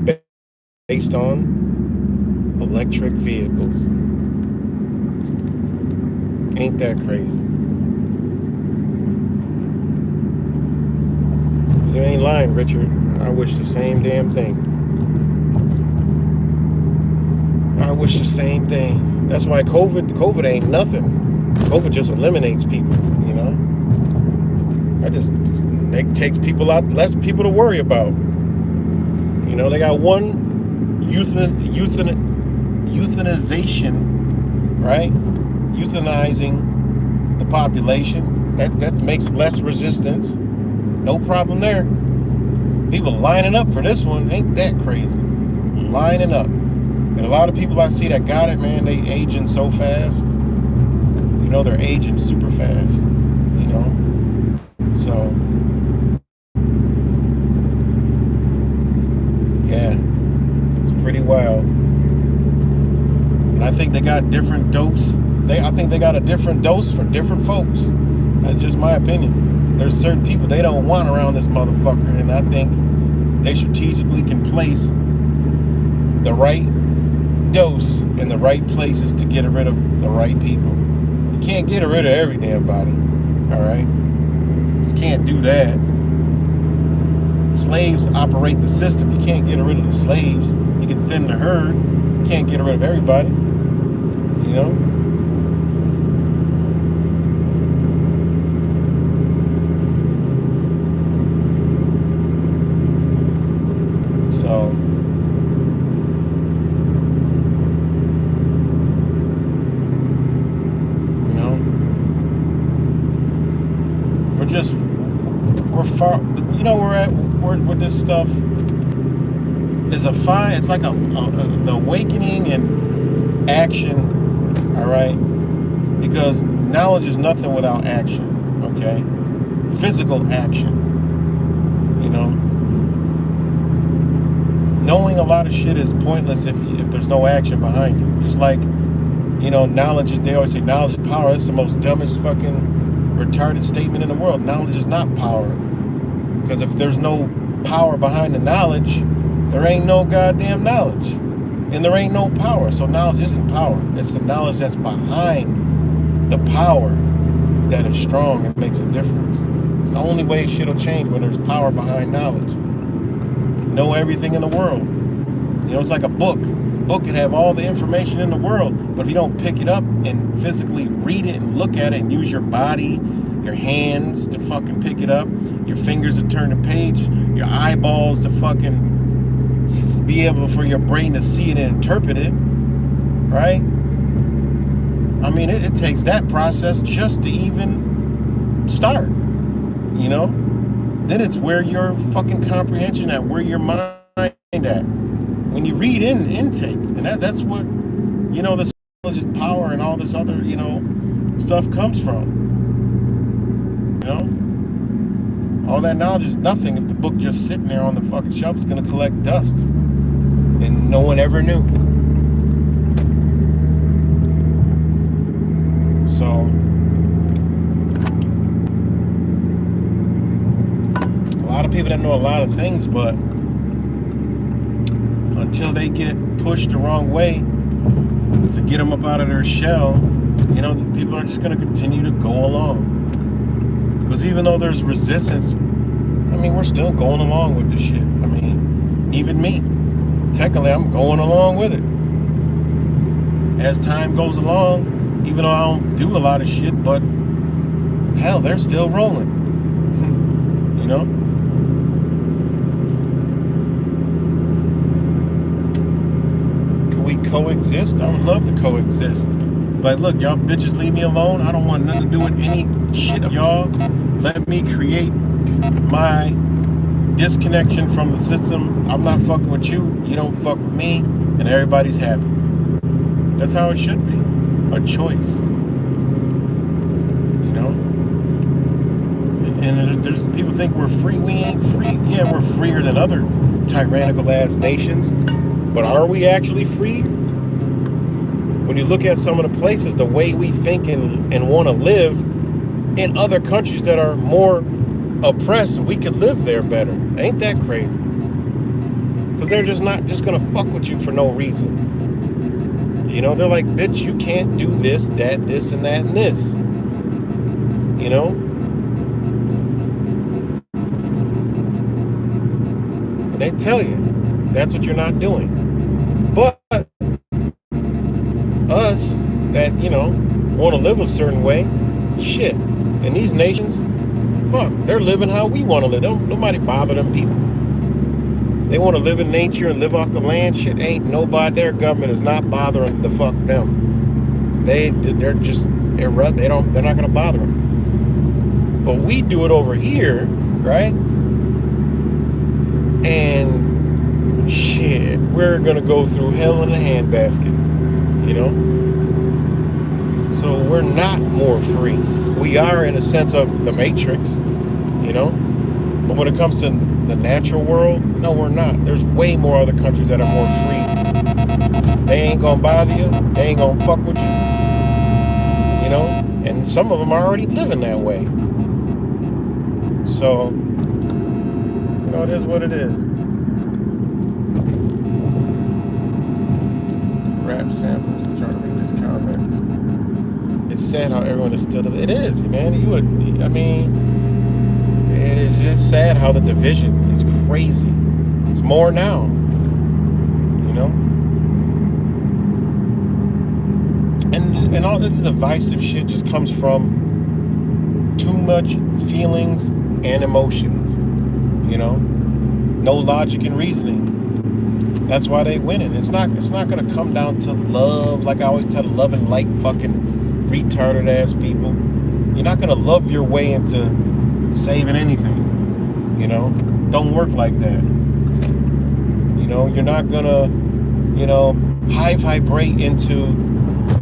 Speaker 1: based on electric vehicles. Ain't that crazy? You ain't lying, Richard. I wish the same damn thing. I wish the same thing. That's why COVID ain't nothing. COVID just eliminates people, you know? It takes people out, less people to worry about. You know, they got one euthanization, right? Euthanizing the population. That makes less resistance. No problem there. People lining up for this one. Ain't that crazy? Lining up. And a lot of people I see that got it, man, they aging so fast. You know, they're aging super fast. You know? So, yeah. It's pretty wild. And I think they got different dose. I think they got a different dose for different folks. That's just my opinion. There's certain people they don't want around this motherfucker, and I think they strategically can place the right dose in the right places to get rid of the right people. You can't get rid of every damn body, all right? Just can't do that. Slaves operate the system. You can't get rid of the slaves. You can thin the herd. You can't get rid of everybody, you know? So, you know, we're far, you know, where this stuff is it's like the awakening and action, all right? Because knowledge is nothing without action, okay? Physical action, you know? Knowing a lot of shit is pointless if there's no action behind it. Just like, you know, they always say knowledge is power. That's the most dumbest fucking retarded statement in the world. Knowledge is not power. Because if there's no power behind the knowledge, there ain't no goddamn knowledge. And there ain't no power. So knowledge isn't power. It's the knowledge that's behind the power that is strong and makes a difference. It's the only way shit will change, when there's power behind knowledge. Know everything in the world. You know, it's like a book. A book can have all the information in the world, but if you don't pick it up and physically read it and look at it and use your body, your hands to fucking pick it up, your fingers to turn the page, your eyeballs to fucking be able for your brain to see it and interpret it, right? I mean, it takes that process just to even start, you know? Then it's where your fucking comprehension at, where your mind at. When you read intake, and that's what, you know, this knowledge is power and all this other, you know, stuff comes from. You know? All that knowledge is nothing if the book just sitting there on the fucking shelf is gonna collect dust. And no one ever knew. So, a lot of people that know a lot of things, but until they get pushed the wrong way to get them up out of their shell, you know, people are just going to continue to go along. Because even though there's resistance, I mean, we're still going along with this shit. I mean, even me, technically, I'm going along with it. As time goes along, even though I don't do a lot of shit, but hell, they're still rolling. You know? Can we coexist? I would love to coexist. Like, look, y'all bitches leave me alone. I don't want nothing to do with any shit of y'all. Let me create my disconnection from the system. I'm not fucking with you. You don't fuck with me, and everybody's happy. That's how it should be. A choice. You know? And there's people think we're free. We ain't free. Yeah, we're freer than other tyrannical ass nations. But are we actually free? When you look at some of the places, the way we think and want to live in other countries that are more oppressed, we could live there better. Ain't that crazy? Because they're just not just gonna fuck with you for no reason. You know, they're like, bitch, you can't do this, that, this, and that, and this. You know? And they tell you that's what you're not doing. But us that, you know, want to live a certain way, shit. And these nations, fuck, they're living how we want to live. Nobody bother them people. They want to live in nature and live off the land. Shit, ain't nobody. Their government is not bothering the fuck them. They're not gonna bother them. But we do it over here, right? And shit, we're gonna go through hell in a handbasket. You know? So we're not more free. We are in a sense of the Matrix, you know? But when it comes to the natural world, no, we're not. There's way more other countries that are more free. They ain't gonna bother you. They ain't gonna fuck with you. You know? And some of them are already living that way. So, you know, it is what it is. Rap samples. I'm trying to read these comments. It's sad how everyone is still. It is, man. It's sad how the division is crazy. It's more now. You know? And all this divisive shit just comes from too much feelings and emotions. You know? No logic and reasoning. That's why they winning. It's not gonna come down to love, like I always tell love and like fucking retarded ass people. You're not gonna love your way into saving anything. You know? Don't work like that. You know, you're not gonna, you know, high vibrate into,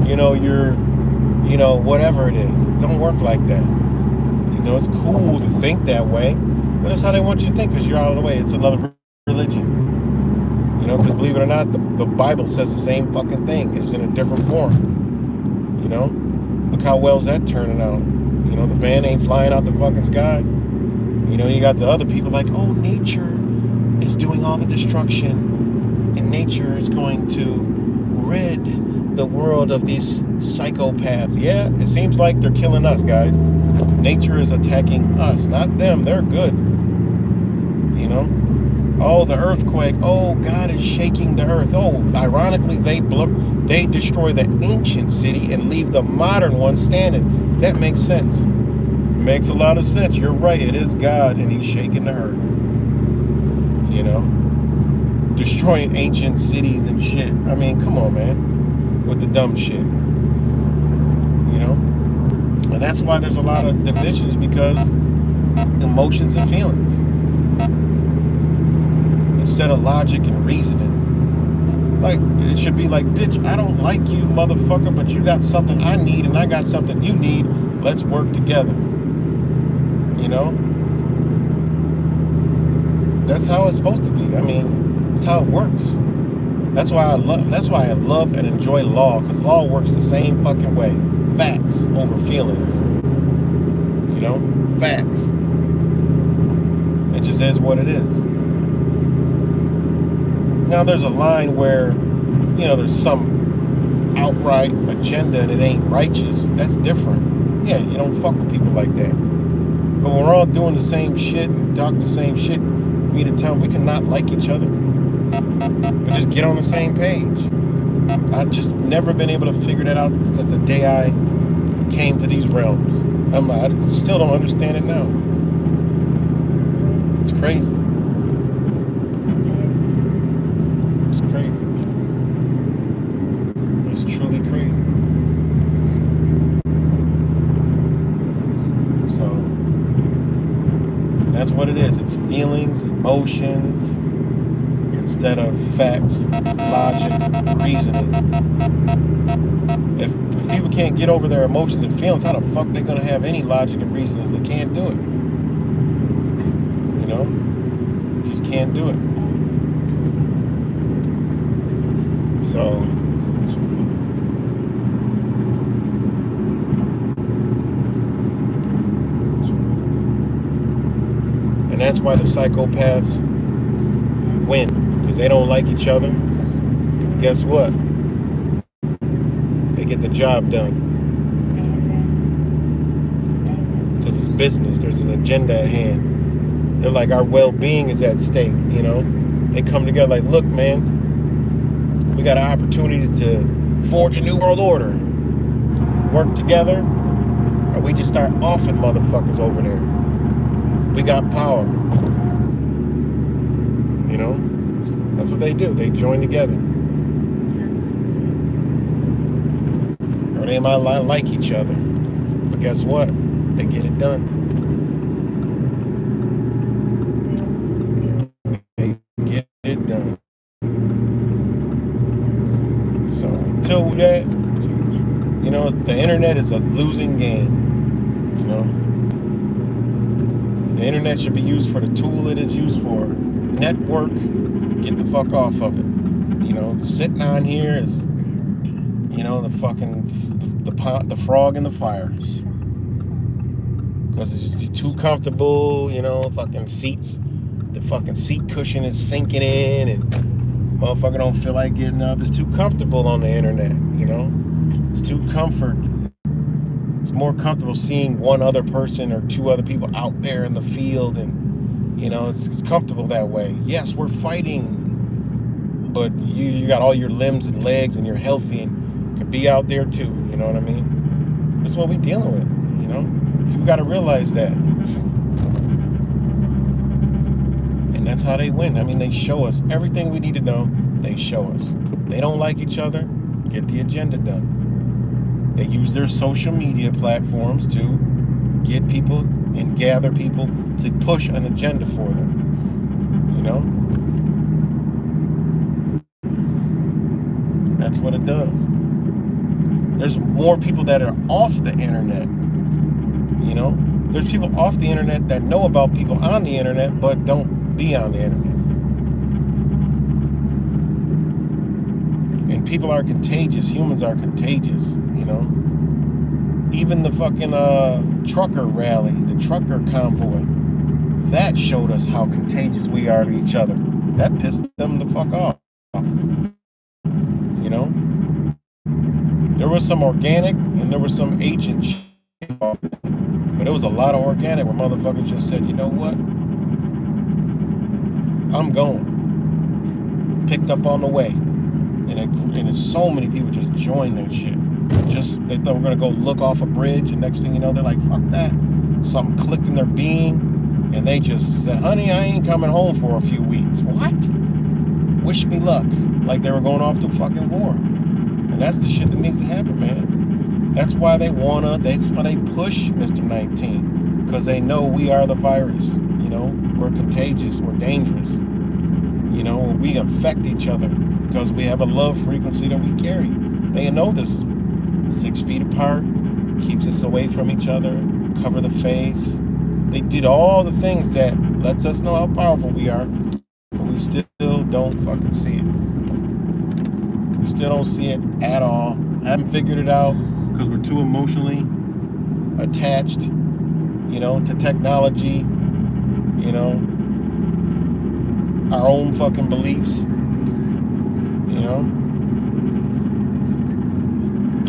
Speaker 1: you know, your, you know, whatever it is. Don't work like that. You know, it's cool to think that way, but that's how they want you to think because you're out of the way. It's another religion. You know, because believe it or not, the Bible says the same fucking thing. It's in a different form. You know? Look how well's that turning out. You know, the van ain't flying out the fucking sky. You know, you got the other people like, oh, nature is doing all the destruction. And nature is going to rid the world of these psychopaths. Yeah, it seems like they're killing us, guys. Nature is attacking us, not them. They're good. You know? Oh, the earthquake. Oh, God is shaking the earth. Oh, ironically, they destroy the ancient city and leave the modern one standing. That makes sense. Makes a lot of sense. You're right. It is God, and He's shaking the earth. You know? Destroying ancient cities and shit. I mean, come on, man. With the dumb shit. You know? And that's why there's a lot of divisions, because emotions and feelings. Instead of logic and reasoning. Like, it should be like, bitch, I don't like you, motherfucker, but you got something I need and I got something you need. Let's work together. You know? That's how it's supposed to be. I mean, that's how it works. That's why I love and enjoy law, because law works the same fucking way. Facts over feelings. You know? Facts. It just is what it is. Now there's a line where, you know, there's some outright agenda and it ain't righteous. That's different. Yeah, you don't fuck with people like that. But when we're all doing the same shit and talking the same shit, we need to tell them we cannot like each other. But just get on the same page. I've just never been able to figure that out since the day I came to these realms. I still don't understand it now. It's crazy. It's crazy. It's truly crazy. So, that's what it is. It's feelings, emotions. emotions instead of facts, logic, reasoning. If people can't get over their emotions and feelings, how the fuck they gonna have any logic and reasoning? They can't do it. You know? They just can't do it. So and that's why the psychopaths win, because they don't like each other. Guess what? They get the job done. Because it's business. There's an agenda at hand. They're like, our well-being is at stake, you know? They come together like, look, man, we got an opportunity to forge a new world order. Work together, or we just start offing motherfuckers over there. We got power. You know? That's what they do. They join together. Or they might not like each other. But guess what? They get it done. They get it done. So until that, you know, the internet is a losing game. You know? The internet should be used for the tool it is used for. Network, get the fuck off of it. You know, sitting on here is, you know, the fucking the frog in the fire. Because it's just too comfortable, you know, fucking seats. The fucking seat cushion is sinking in and motherfucker don't feel like getting up. It's too comfortable on the internet, you know? It's too comfort. It's more comfortable seeing one other person or two other people out there in the field, and you know, it's comfortable that way. Yes, we're fighting, but you got all your limbs and legs and you're healthy and could be out there too, you know what I mean? That's what we're dealing with, you know? People got to realize that. And that's how they win. I mean, they show us everything we need to know. They show us. They don't like each other, get the agenda done. They use their social media platforms to get people and gather people to push an agenda for them. You know? That's what it does. There's more people that are off the internet. You know? There's people off the internet that know about people on the internet but don't be on the internet. And people are contagious. Humans are contagious, you know? Even the fucking trucker rally, the trucker convoy, that showed us how contagious we are to each other. That pissed them the fuck off. You know? There was some organic and there was some agent shit. But it was a lot of organic where motherfuckers just said, you know what? I'm going. Picked up on the way. And so many people just joined that shit. Just, they thought we're gonna go look off a bridge, and next thing you know, they're like, fuck that. Something clicked in their being, and they just said, honey, I ain't coming home for a few weeks. What? Wish me luck. Like they were going off to fucking war. And that's the shit that needs to happen, man. That's why that's why they push Mr. 19. Because they know we are the virus, you know? We're contagious, we're dangerous. You know, we infect each other because we have a love frequency that we carry. They know this. 6 feet apart, keeps us away from each other, cover the face. They did all the things that lets us know how powerful we are, but we still don't fucking see it. We still don't see it at all. I haven't figured it out because we're too emotionally attached, you know, to technology, you know, our own fucking beliefs, you know.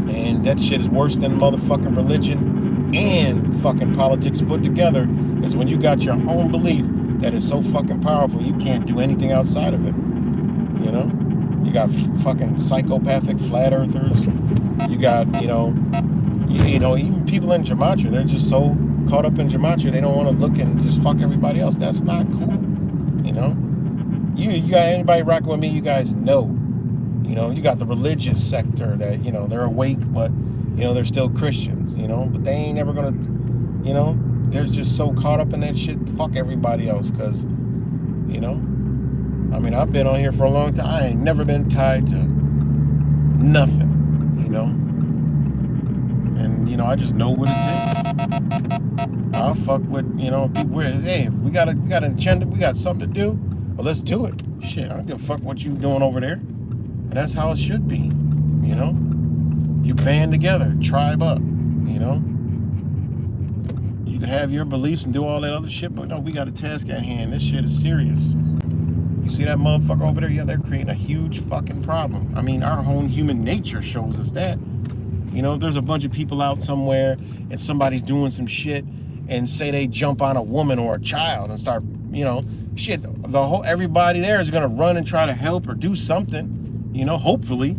Speaker 1: And that shit is worse than motherfucking religion and fucking politics put together, is when you got your own belief that is so fucking powerful you can't do anything outside of it. You know? You got fucking psychopathic flat earthers. You got, you know, even people in Gematria, they're just so caught up in Gematria, they don't want to look and just fuck everybody else. That's not cool. You know? You got anybody rocking with me, you guys know. You know, you got the religious sector that, you know, they're awake, but, you know, they're still Christians, you know, but they ain't never gonna, you know, they're just so caught up in that shit, fuck everybody else, because, you know? I mean, I've been on here for a long time. I ain't never been tied to nothing, you know? And, you know, I just know what it takes. I'll fuck with, you know, people. Hey, if we got an agenda, we got something to do, well, let's do it. Shit, I don't give a fuck what you doing over there. And that's how it should be, you know? You band together, tribe up, you know? You can have your beliefs and do all that other shit, but no, we got a task at hand. This shit is serious. You see that motherfucker over there? Yeah, they're creating a huge fucking problem. I mean, our own human nature shows us that. You know, if there's a bunch of people out somewhere and somebody's doing some shit and say they jump on a woman or a child and start, you know, shit, everybody there is gonna run and try to help or do something, you know, hopefully.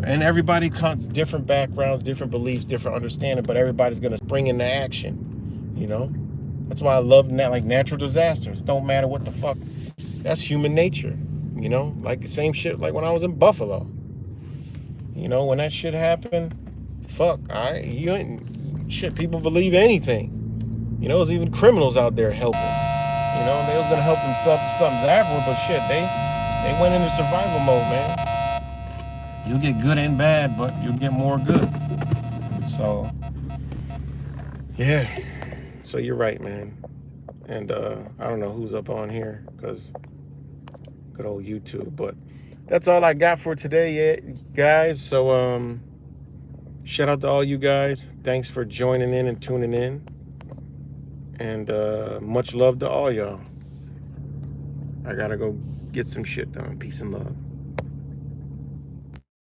Speaker 1: And everybody comes different backgrounds, different beliefs, different understanding, but everybody's gonna spring into action, you know. That's why I love like natural disasters. Don't matter what the fuck. That's human nature, you know. Like the same shit like when I was in Buffalo. You know, when that shit happened, fuck, shit, people believe anything. You know, there's even criminals out there helping. You know, they was gonna help themselves to something afterward, but shit, they went into survival mode, man. You'll get good and bad, but you'll get more good. So, yeah. So you're right, man. And I don't know who's up on here, because good old YouTube, but that's all I got for today, guys. So shout out to all you guys. Thanks for joining in and tuning in. And much love to all y'all. I gotta go get some shit done. Peace and love.